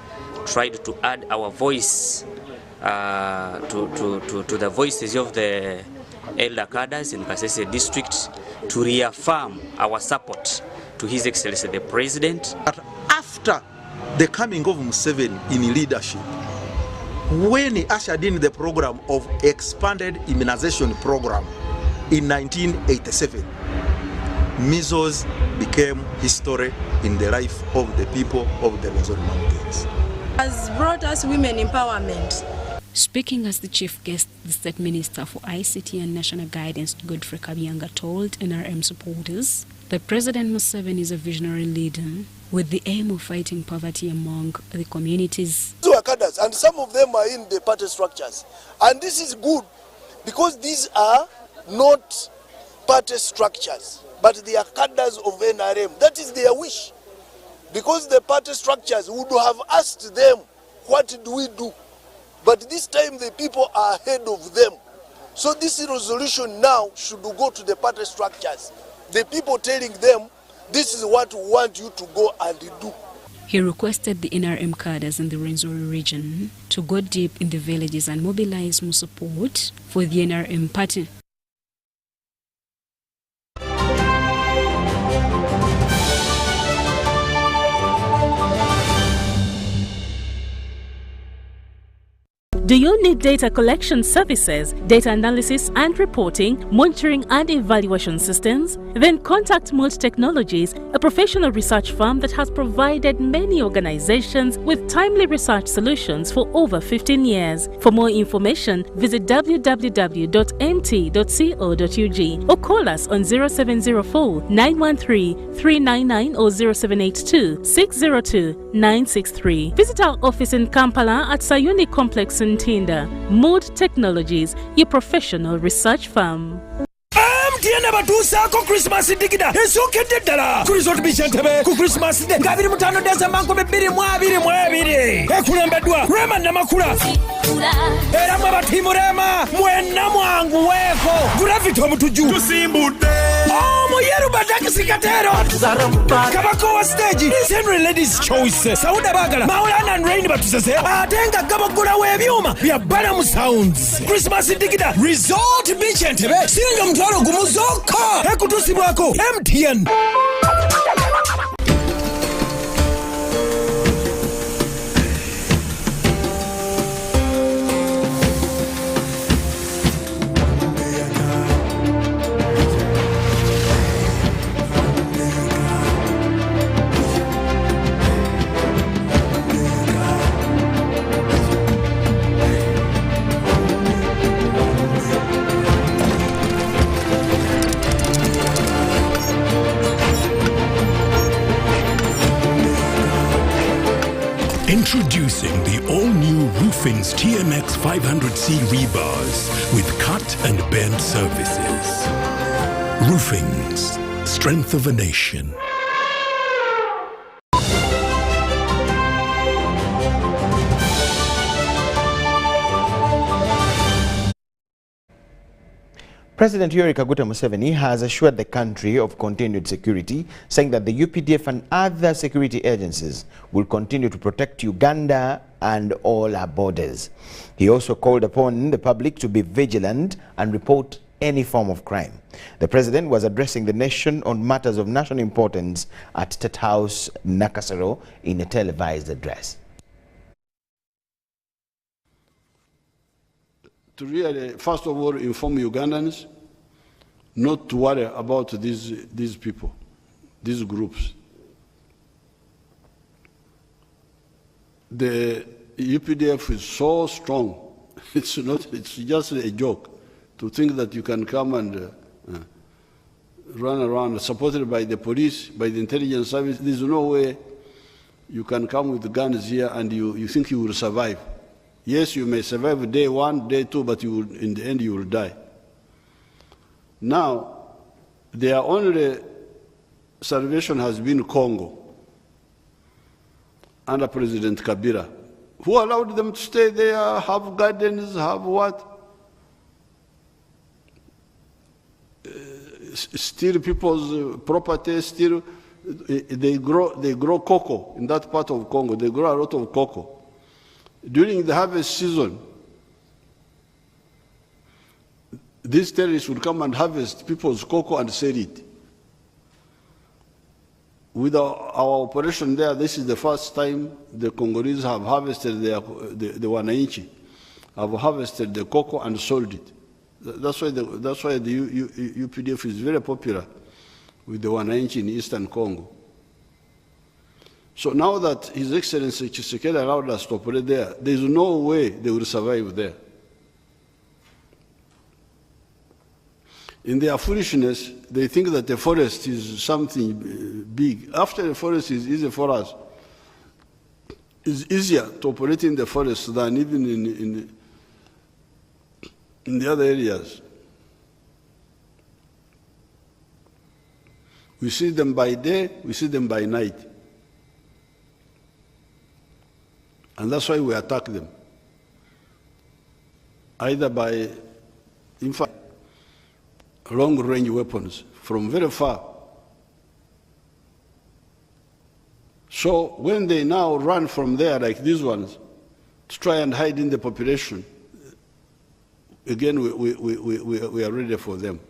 Speaker 24: tried to add our voice to the voices of the elder cadres in Kasese district to reaffirm our support to His Excellency the President.
Speaker 25: After the coming of Museveni in leadership, when he ushered in the program of expanded immunization program in 1987, measles became history in the life of the people of the Luzon Mountains.
Speaker 26: Has brought us women empowerment.
Speaker 17: Speaking as the chief guest, the State Minister for ICT and National Guidance, Godfrey Kabyanga, told NRM supporters that President Museveni is a visionary leader with the aim of fighting poverty among the communities.
Speaker 27: These are cadres, and some of them are in the party structures. And this is good because these are not party structures, but they are cadres of NRM. That is their wish. Because the party structures would have asked them, what do we do? But this time the people are ahead of them. So this resolution now should go to the party structures. The people telling them, this is what we want you to go and do.
Speaker 17: He requested the NRM cadres in the Rwenzori region to go deep in the villages and mobilize more support for the NRM party.
Speaker 11: Do you need data collection services, data analysis and reporting, monitoring and evaluation systems? Then contact Mold Technologies, a professional research firm that has provided many organizations with timely research solutions for over 15 years. For more information, visit www.mt.co.ug or call us on 0704 913 399 or 0782 602 963. Visit our office in Kampala at Sayuni Complex in Tinda. Mold Technologies, your professional research firm.
Speaker 30: MTN batuusako Christmas digida esokedde ddala ku Resort Beach Entebbe ku Christmas Day nga 25 December 2022 ekulembeddwa Rema Namakula era mwe batiimu Rema mwenna mwanguweeko Gravity omutuju tusimbudde Muyeru Badakisi Katero Kabako wa stage is Henry Ladies Choice Sauda Bagala Maulana and Rain Batusase Atenga Kabakura Webiuma Via Banam Sounds Christmas Digida Resort Beach and Tebe Singa Mtoro Gumuzoka Hekutusi Wako MTN.
Speaker 10: Introducing the all-new Roofing's TMX 500C rebars with cut and bend services. Roofing's, strength of a nation.
Speaker 1: President Yoweri Kaguta Museveni has assured the country of continued security, saying that the UPDF and other security agencies will continue to protect Uganda and all our borders. He also called upon the public to be vigilant and report any form of crime. The president was addressing the nation on matters of national importance at State House, Nakasero, in a televised address.
Speaker 2: To really, first of all, inform Ugandans not to worry about these people, these groups. The UPDF is so strong. It's just a joke to think that you can come and run around supported by the police, by the intelligence service. There's no way you can come with guns here and you think you will survive. Yes, you may survive day 1, day 2, but you will, in the end you will die. Now, their only salvation has been Congo under President Kabila, who allowed them to stay there, have gardens, have what? Steal people's property, steal. They grow cocoa in that part of Congo. They grow a lot of cocoa. During the harvest season, these terrorists would come and harvest people's cocoa and sell it. With our operation there, this is the first time the Congolese have harvested the Wananchi, have harvested the cocoa and sold it. That's why the UPDF is very popular with the Wananchi in Eastern Congo. So now that His Excellency Tshisekedi allowed us to operate there, there is no way they will survive there. In their foolishness, they think that the forest is something big. After the forest is easy for us, it's easier to operate in the forest than even in the other areas. We see them by day, we see them by night. And that's why we attack them. Either by, in fact, long-range weapons from very far. So when they now run from there, like these ones, to try and hide in the population, again, we are ready for them.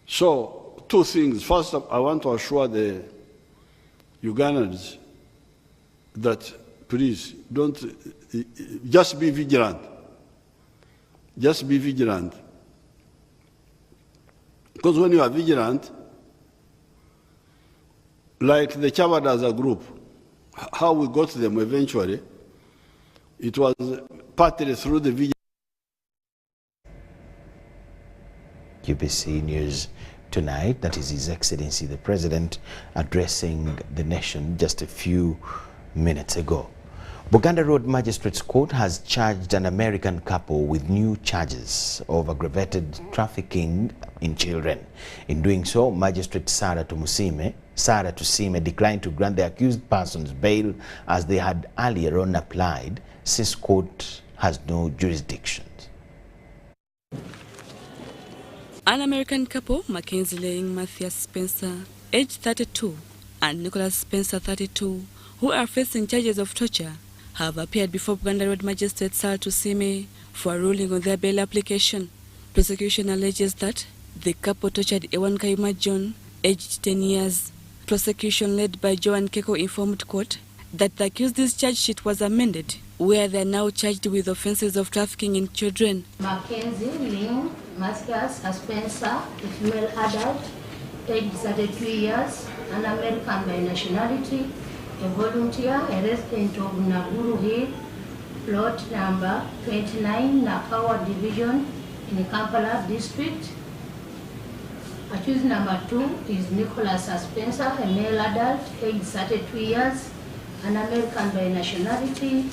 Speaker 2: So, two things. First, I want to assure the Ugandans that please don't, just be vigilant. Just be vigilant. Because when you are vigilant, like the Chabad as a group, how we got them eventually, it was partly through the vigilance.
Speaker 1: UBC News tonight, that is His Excellency the President addressing the nation just a few minutes ago. Buganda Road Magistrates Court has charged an American couple with new charges of aggravated trafficking in children. In doing so, Magistrate Sarah Tusime declined to grant the accused persons bail as they had earlier on applied, since court has no jurisdiction.
Speaker 3: An American couple, Mackenzie Laying Matthias Spencer, aged 32, and Nicholas Spencer, 32, who are facing charges of torture, have appeared before Buganda Road Magistrate Sal Tusime for a ruling on their bail application. Prosecution alleges that the couple tortured Ewan Kayuma John, aged 10 years. Prosecution led by Joan Keko informed court that the accused's charge sheet was amended, where they are now charged with offences of trafficking in children.
Speaker 5: Mackenzie Ling Matthias Spencer, a female adult, aged 32 years, an American by nationality, a volunteer, a resident of Naguru Hill, plot number 29, Nakawa Division, in Kampala district. Accused number 2 is Nicholas Spencer, a male adult, aged 32 years, an American by nationality,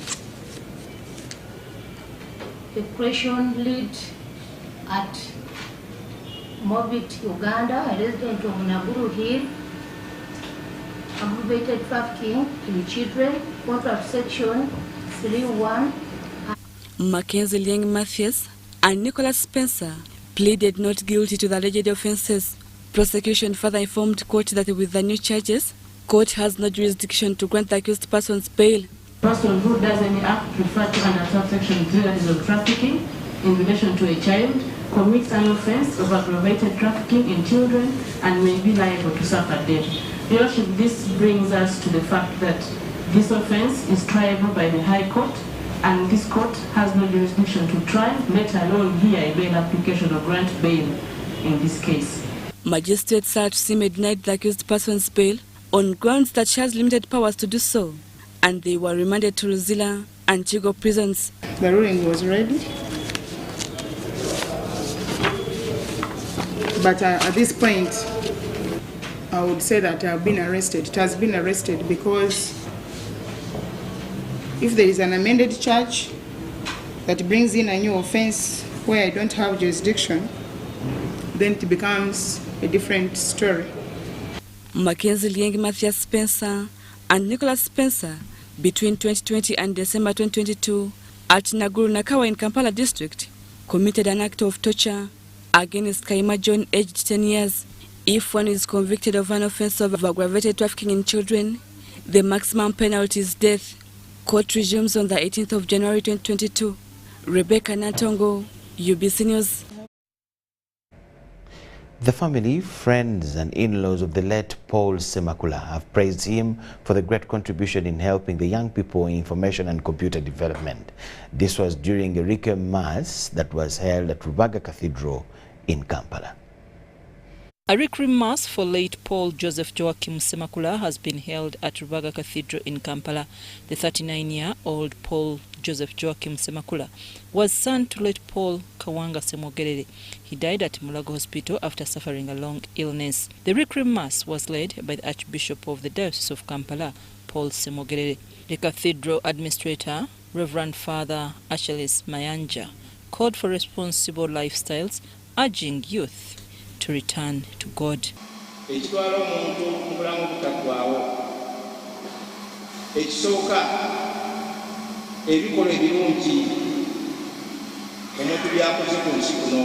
Speaker 5: a creation lead at Mobit, Uganda, a resident of Naguru Hill, aggravated trafficking in children, contract section 3.1.
Speaker 3: Mackenzie Liang Mathias and Nicholas Spencer pleaded not guilty to the alleged offences. Prosecution further informed court that with the new charges, court has no jurisdiction to grant the accused person's bail.
Speaker 6: Person who does any act referred to under subsection 3, that is of trafficking in relation to a child, commits an offence of aggravated trafficking in children and may be liable to suffer death. Your Lordship, this brings us to the fact that this offence is triable by the High Court, and this court has no jurisdiction to try, let alone hear a bail application or grant bail in this case.
Speaker 3: Magistrate Sal Tusime denied the accused person's bail on grounds that she has limited powers to do so, and they were remanded to Ruzila and Chigo prisons.
Speaker 7: The ruling was ready, but at this point, I would say that I have been arrested. It has been arrested because if there is an amended charge that brings in a new offense where I don't have jurisdiction, then it becomes a different story.
Speaker 3: Mackenzie Liang Matthias Spencer and Nicholas Spencer, between 2020 and December 2022, at Naguru Nakawa in Kampala district, committed an act of torture against Kayuma John, aged 10 years. If one is convicted of an offence of aggravated trafficking in children, the maximum penalty is death. Court resumes on the 18th of January 2022. Rebecca Natongo, UBC News.
Speaker 1: The family, friends and in-laws of the late Paul Semakula have praised him for the great contribution in helping the young people in information and computer development. This was during a Requiem Mass that was held at Rubaga Cathedral in Kampala.
Speaker 8: A Requiem Mass for late Paul Joseph Joachim Semakula has been held at Rubaga Cathedral in Kampala. The 39-year-old Paul Joseph Joachim Semakula was son to late Paul Kawanga Semogerere. He died at Mulago Hospital after suffering a long illness. The Requiem Mass was led by the Archbishop of the Diocese of Kampala, Paul Semogerere. The cathedral administrator, Reverend Father Achilles Mayanja, called for responsible lifestyles, urging youth to return to God.
Speaker 9: Ekitwala omuntu mu bulamu butaggwaawo ekisooka ebikola ebirungi omuntu byakoze ku nsi kuno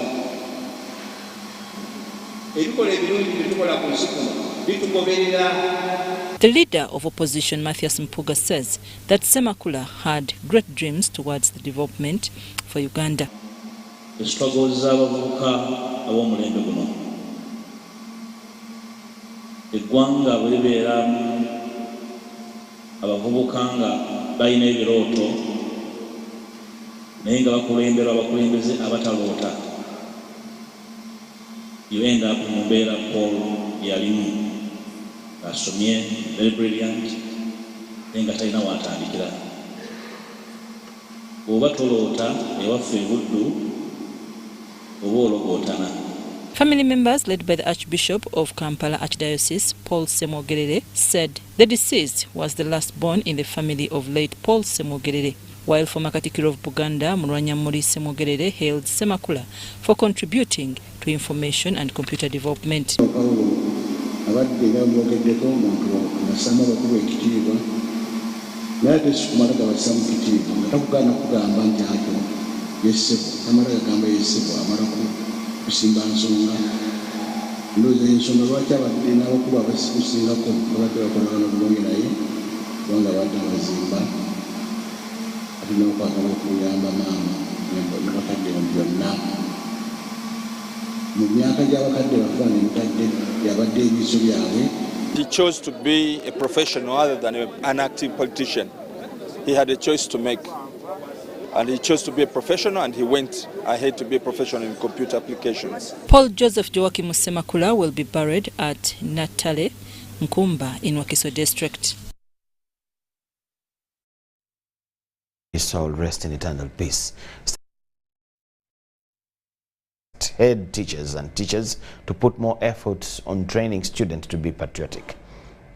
Speaker 9: ebikola ebirungi bitukola ku nsi kuno bitugoberera.
Speaker 8: The leader of opposition, Matthias Mpuga, says that Semakula had great dreams towards the development for Uganda.
Speaker 12: Struggles z'abavubuka ab'omulembe guno eggwanga bwe libeeramu abavubuka nga balina ebirooto naye nga bakulemberwa abakulembeze abataloota, you end up mu mbeera Paul yalimu asomye, very brilliant, naye nga talina waatandikira. Oba toloota ewaffe ebuddu oba ologootana.
Speaker 8: Family members led by the Archbishop of Kampala Archdiocese, Paul Semogerere, said the deceased was the last born in the family of late Paul Semogerere, while former Katikiro of Buganda, Mulwanyamuli Semogerere, hailed Semakula for contributing to information and computer development.
Speaker 9: kusimba nsonga ndowooza ensonga lwaki abadde n'abakuba abakusingako babadde bakolagana obulungi naye kubanga badde bazimba ate n'okwagala okuyamba maama ne bakadde byonna mu myaka gy'abakadde bafaana emikadde yabadde ebiso byabwe.
Speaker 4: He chose to be a professional other than an active politician. He had a choice to make. And he chose to be a professional, and he went ahead to be a professional in computer applications.
Speaker 8: Paul Joseph Joachim Semakula will be buried at Natale, Nkumba in Wakiso district.
Speaker 1: His soul rest in eternal peace. Head teachers and teachers to put more efforts on training students to be patriotic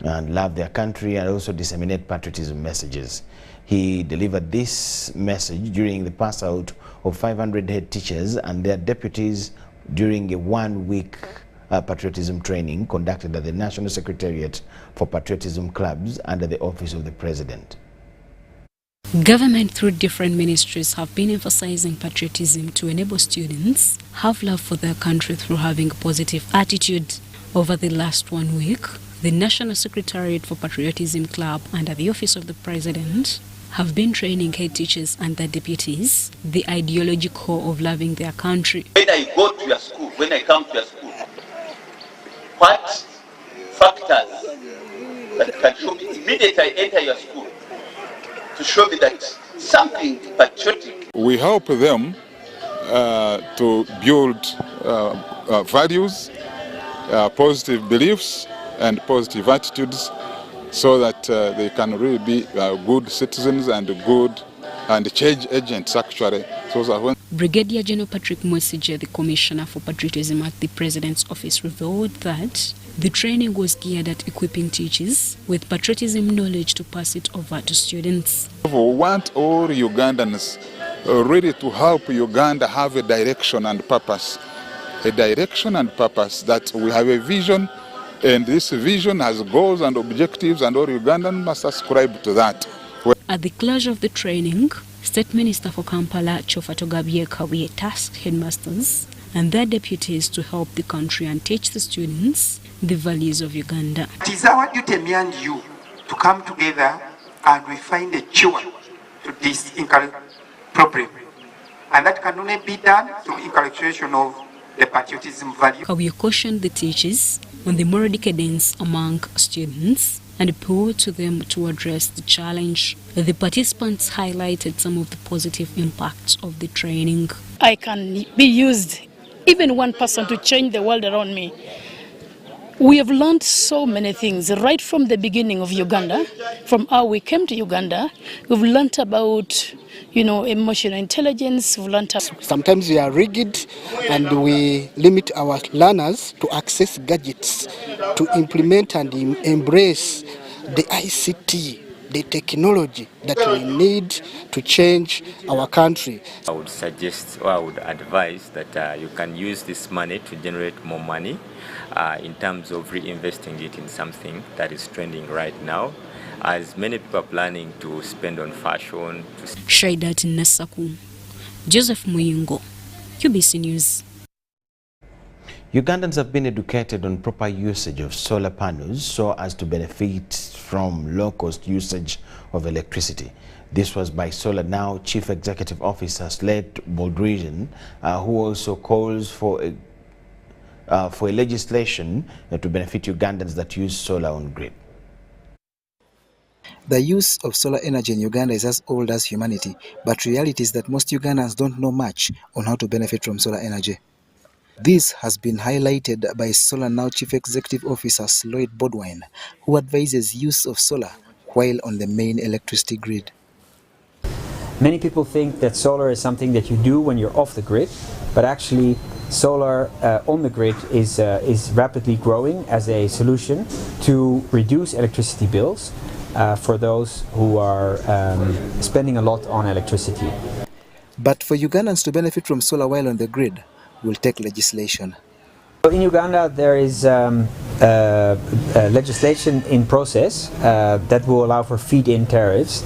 Speaker 1: and love their country and also disseminate patriotism messages. He delivered this message during the pass out of 500 head teachers and their deputies during a one-week patriotism training conducted at the National Secretariat for Patriotism Clubs under the Office of the President.
Speaker 17: Government through different ministries have been emphasizing patriotism to enable students have love for their country through having a positive attitude. Over the last 1 week, the National Secretariat for Patriotism Club under the Office of the President have been training head teachers and their deputies the ideology core of loving their country.
Speaker 13: When I go to your school, when I come to your school, what factors that can show me immediately I enter your school to show me that something patriotic?
Speaker 14: We help them to build values, positive beliefs and positive attitudes so that they can really be good citizens and good and change agents actually. So that when
Speaker 17: Brigadier General Patrick Mwesije, the Commissioner for Patriotism at the President's Office, revealed that the training was geared at equipping teachers with patriotism knowledge to pass it over to students.
Speaker 14: we want all Ugandans really to help Uganda have a direction and purpose. A direction and purpose that we have a vision, and this vision has goals and objectives, and all Ugandans must ascribe to that.
Speaker 17: At the close of the training, State Minister for Kampala, Chofatogabye Kawiye, tasked headmasters and their deputies to help the country and teach the students the values of Uganda.
Speaker 15: It is our duty, me and you, to come together and we find a cure to this problem. And that can only be done through inculcation of the patriotism value.
Speaker 17: Kawiye cautioned the teachers on the moral decadence among students and appealed to them to address the challenge. The participants highlighted some of the positive impacts of the training.
Speaker 16: I can be used, even one person, to change the world around me. We have learned so many things right from the beginning of Uganda, from how we came to Uganda. We've learned about, emotional intelligence. We've learned.
Speaker 19: Sometimes we are rigid and we limit our learners to access gadgets, to implement and embrace the ICT, the technology that we need to change our country.
Speaker 20: I would suggest or I would advise that you can use this money to generate more money in terms of reinvesting it in something that is trending right now, as many people are planning to spend on fashion.
Speaker 17: Shaidat Nasaku, Joseph Muyingo, UBC News.
Speaker 1: Ugandans have been educated on proper usage of solar panels so as to benefit from low-cost usage of electricity. This was by Solar Now Chief Executive Officer Slate Baldrian, who also calls for a legislation to benefit Ugandans that use solar on grid.
Speaker 23: The use of solar energy in Uganda is as old as humanity, but reality is that most Ugandans don't know much on how to benefit from solar energy. This has been highlighted by Solar Now Chief Executive Officer Lloyd Bodwine, who advises use of solar while on the main electricity grid.
Speaker 28: Many people think that solar is something that you do when you're off the grid, but actually solar on the grid is rapidly growing as a solution to reduce electricity bills for those who are spending a lot on electricity.
Speaker 23: But for Ugandans to benefit from solar while on the grid will take legislation.
Speaker 28: In Uganda there is a legislation in process that will allow for feed-in tariffs,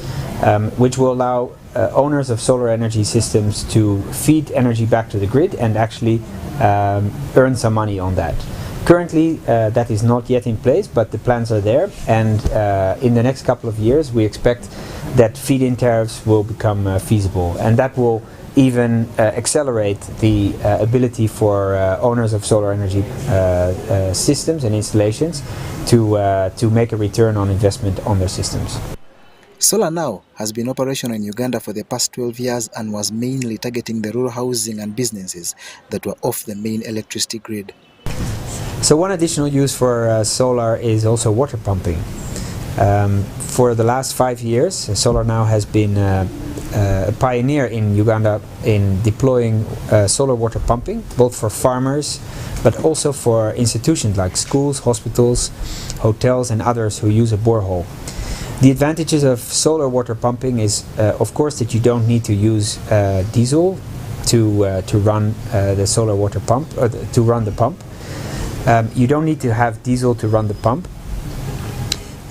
Speaker 28: which will allow owners of solar energy systems to feed energy back to the grid and actually earn some money on that. Currently, that is not yet in place, but the plans are there, and in the next couple of years we expect that feed-in tariffs will become feasible, and that will even accelerate the ability for owners of solar energy systems and installations to make a return on investment on their systems.
Speaker 23: Solar Now has been operational in Uganda for the past 12 years and was mainly targeting the rural housing and businesses that were off the main electricity grid.
Speaker 28: So one additional use for solar is also water pumping. For the last 5 years, Solar Now has been a pioneer in Uganda in deploying solar water pumping, both for farmers but also for institutions like schools, hospitals, hotels and others who use a borehole. The advantages of solar water pumping is, of course, that you don't need to use diesel to run the solar water pump, to run the pump. You don't need to have diesel to run the pump,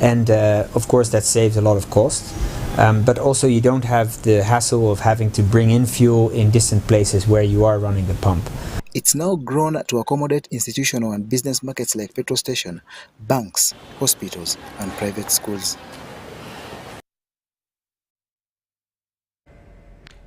Speaker 28: and of course that saves a lot of cost. But also you don't have the hassle of having to bring in fuel in distant places where you are running the pump.
Speaker 23: It's now grown to accommodate institutional and business markets like petrol stations, banks, hospitals and private schools.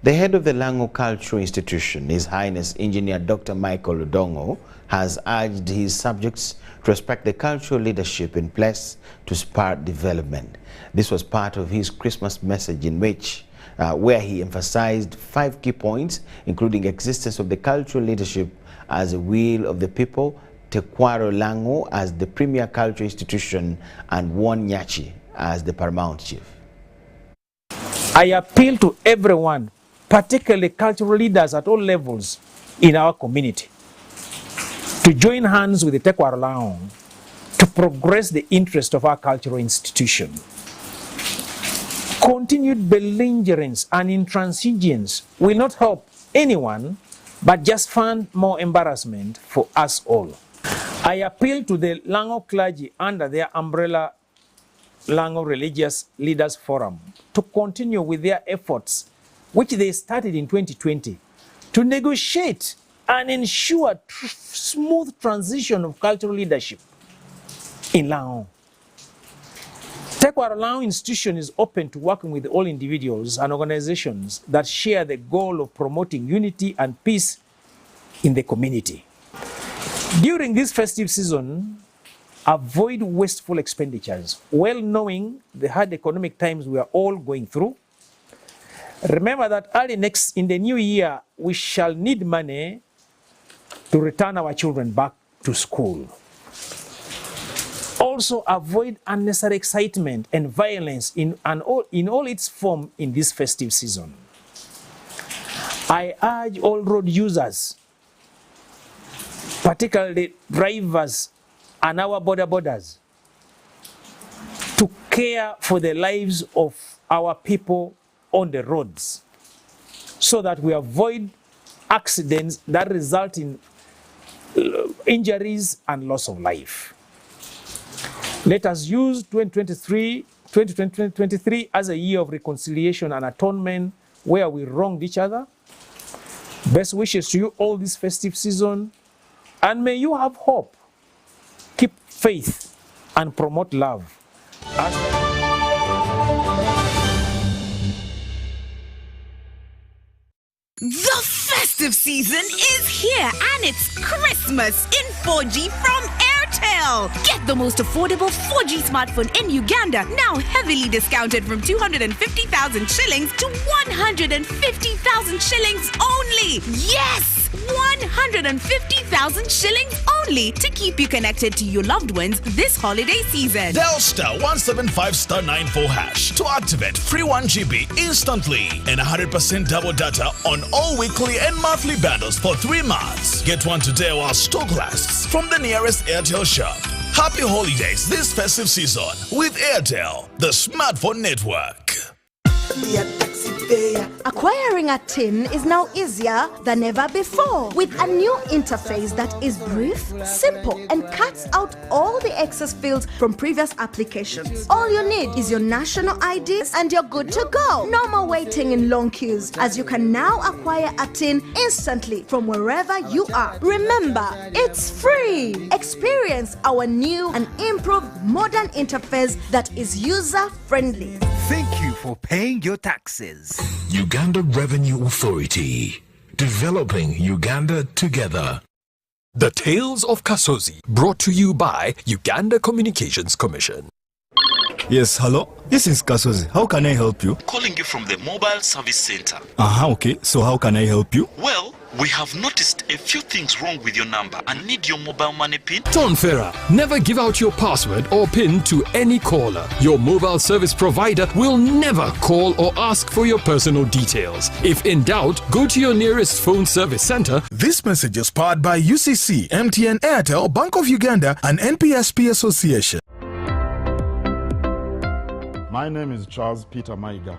Speaker 1: The head of the Lango Cultural Institution, His Highness Engineer Dr. Michael Ludongo, has urged his subjects to respect the cultural leadership in place to spur development. This was part of his Christmas message in which where he emphasized 5 key points, including existence of the cultural leadership as a will of the people, Tekwaro Lango as the premier cultural institution, and Won Nyachi as the paramount chief.
Speaker 11: I appeal to everyone, particularly cultural leaders at all levels in our community, to join hands with the Tekwaro Lango to progress the interest of our cultural institution. Continued belligerence and intransigence will not help anyone, but just find more embarrassment for us all. I appeal to the Lango clergy under their umbrella Lango Religious Leaders Forum to continue with their efforts, which they started in 2020, to negotiate and ensure smooth transition of cultural leadership in Lango. Tekwaro Lango institution is open to working with all individuals and organizations that share the goal of promoting unity and peace in the community. During this festive season, avoid wasteful expenditures, well knowing the hard economic times we are all going through. Remember that early in the new year, we shall need money to return our children back to school. Also, avoid unnecessary excitement and violence in all its form in this festive season. I urge all road users, particularly drivers and our borders, to care for the lives of our people on the roads so that we avoid accidents that result in injuries and loss of life. Let us use 2023 as a year of reconciliation and atonement where we wronged each other. Best wishes to you all this festive season, and may you have hope, keep faith, and promote love.
Speaker 18: The festive season is here, and it's Christmas in 4G from Airtel. Get the most affordable 4G smartphone in Uganda, now heavily discounted from 250,000 shillings to 150,000 shillings only. Yes! 150,000 shillings only to keep you connected to your loved ones this holiday season.
Speaker 21: Dial *175*94# to activate free 1 GB instantly and 100% double data on all weekly and monthly bundles for 3 months. Get one today while stock lasts from the nearest Airtel shop. Happy holidays this festive season with Airtel, the smartphone network.
Speaker 2: Acquiring a tin is now easier than ever before with a new interface that is brief, simple, and cuts out all the excess fields from previous applications. All you need is your national IDs and you're good to go. No more waiting in long queues, as you can now acquire a tin instantly from wherever you are. Remember, it's free. Experience our new and improved modern interface that is user-friendly.
Speaker 5: Thank you for paying your taxes.
Speaker 21: Uganda Revenue Authority, developing Uganda together. The Tales of Kasozi, brought to you by Uganda Communications Commission.
Speaker 10: Yes, hello? This is Kasozi. How can I help you?
Speaker 22: Calling you from the mobile service center.
Speaker 10: Okay. So how can I help you?
Speaker 22: Well, we have noticed a few things wrong with your number and need your mobile money PIN.
Speaker 21: Ton Ferrer, never give out your password or PIN to any caller. Your mobile service provider will never call or ask for your personal details. If in doubt, go to your nearest phone service center. This message is powered by UCC, MTN, Airtel, Bank of Uganda, and NPSP Association.
Speaker 24: My name is Charles Peter Maiga,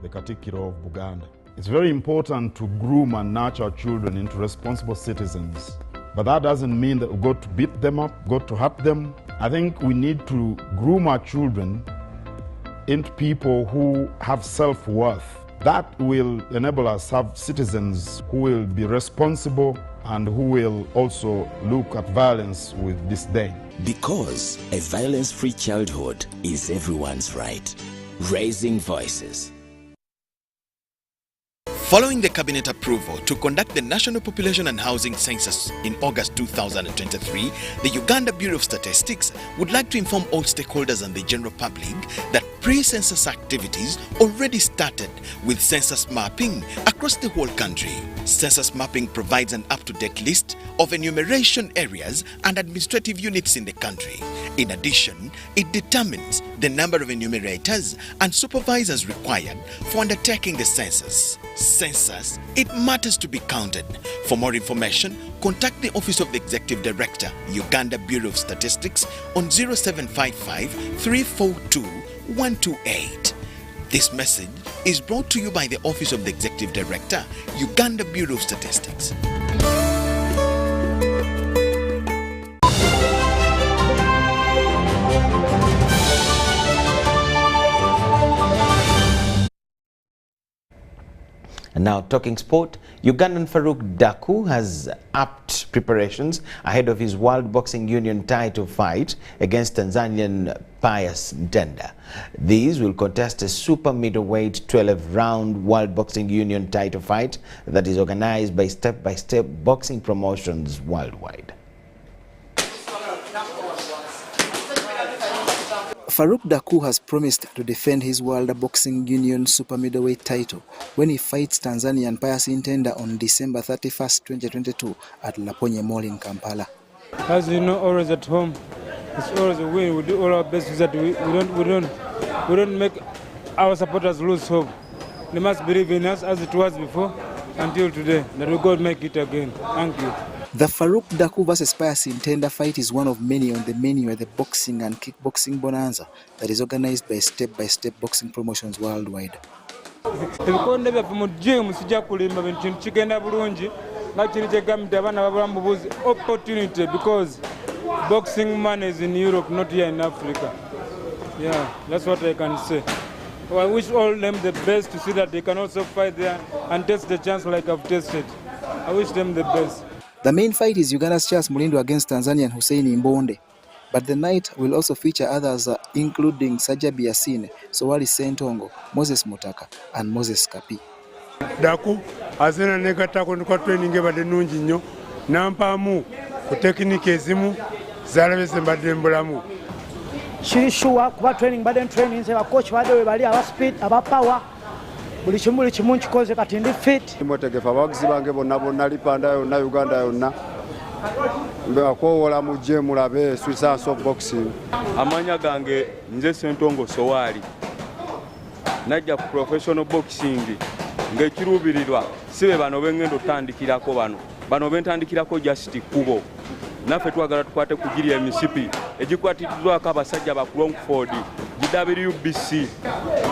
Speaker 24: the Katikiro of Buganda. It's very important to groom and nurture children into responsible citizens. But that doesn't mean that we got to beat them up, got to hurt them. I think we need to groom our children into people who have self-worth. That will enable us to have citizens who will be responsible and who will also look at violence with disdain.
Speaker 25: Because a violence-free childhood is everyone's right. Raising voices.
Speaker 26: Following the cabinet approval to conduct the National Population and Housing Census in August 2023, the Uganda Bureau of Statistics would like to inform all stakeholders and the general public that pre-census activities already started with census mapping across the whole country. Census mapping provides an up-to-date list of enumeration areas and administrative units in the country. In addition, it determines the number of enumerators and supervisors required for undertaking the census. Census, it matters to be counted. For more information, contact the Office of the Executive Director, Uganda Bureau of Statistics on 0755 342 128. This message is brought to you by the Office of the Executive Director, Uganda Bureau of Statistics.
Speaker 1: And now talking sport, Ugandan Farouk Daku has upped preparations ahead of his World Boxing Union title fight against Tanzanian Pius Ntenda. These will contest a super middleweight 12-round World Boxing Union title fight that is organized by step-by-step boxing promotions worldwide.
Speaker 23: Farouk Daku has promised to defend his World Boxing Union super middleweight title when he fights Tanzanian Pius Ntenda on December 31st, 2022 at Laponye Mall in Kampala.
Speaker 27: As you know, always at home, it's always a win. We do all our best so that we don't make our supporters lose hope. They must believe in us as it was before until today, that we go make it again. Thank you.
Speaker 23: The Farouk Daku vs Pius Ntenda fight is one of many on the menu at the boxing and kickboxing bonanza that is organized by step-by-step boxing promotions worldwide.
Speaker 27: Opportunity because boxing money is in Europe, not here in Africa. Yeah, that's what I can say. So I wish all them the best to see that they can also fight there and test the chance like I've tested. I wish them the best.
Speaker 23: The main fight is Uganda's Charles Mulindo against Tanzanian Hussein Imbonde, but the night will also feature others including Sajabi Yassine, Sowari Sentongo, Moses Mutaka, and Moses Kapi.
Speaker 29: Daku azena negatako kwa training ebade nungi nnyo nampamu ku technique ezimu zalabese mbadde mbulamu.
Speaker 30: Shiri sure kuba training bade training ze coach bade we bali aba speed aba power buli kimu kikoze kati ndi fit
Speaker 31: imotegefa abagizi bange bonna lipanda yonna Uganda yonna mbe akowola mu gym labe Swiss of boxing.
Speaker 32: Amanya gange nze Sentongo Sowari najja ku professional boxing ng'ekiruubirirwa sibe bano bengendo tandikirako bano bentandikirako just kubo naffe twagala tukwate kugirya emisipi egikwatiddwako abasajja ba Longford WBC.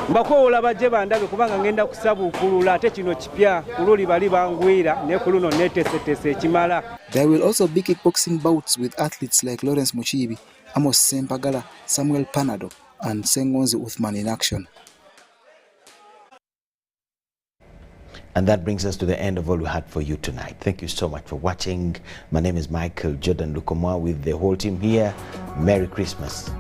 Speaker 3: Mbakoola bajje bandabe kubanga ngenda kusabuukulula ate kino kipya kululi bali bangwira ne ku luno neeteeseteese ekimala.
Speaker 23: There will also be kickboxing bouts with athletes like Lawrence Muchibi, Amos Sempagala, Samuel Panado, and Sengonzi Uthman in action.
Speaker 1: And that brings us to the end of all we had for you tonight. Thank you so much for watching. My name is Michael Jordan Lukoma with the whole team here. Merry Christmas.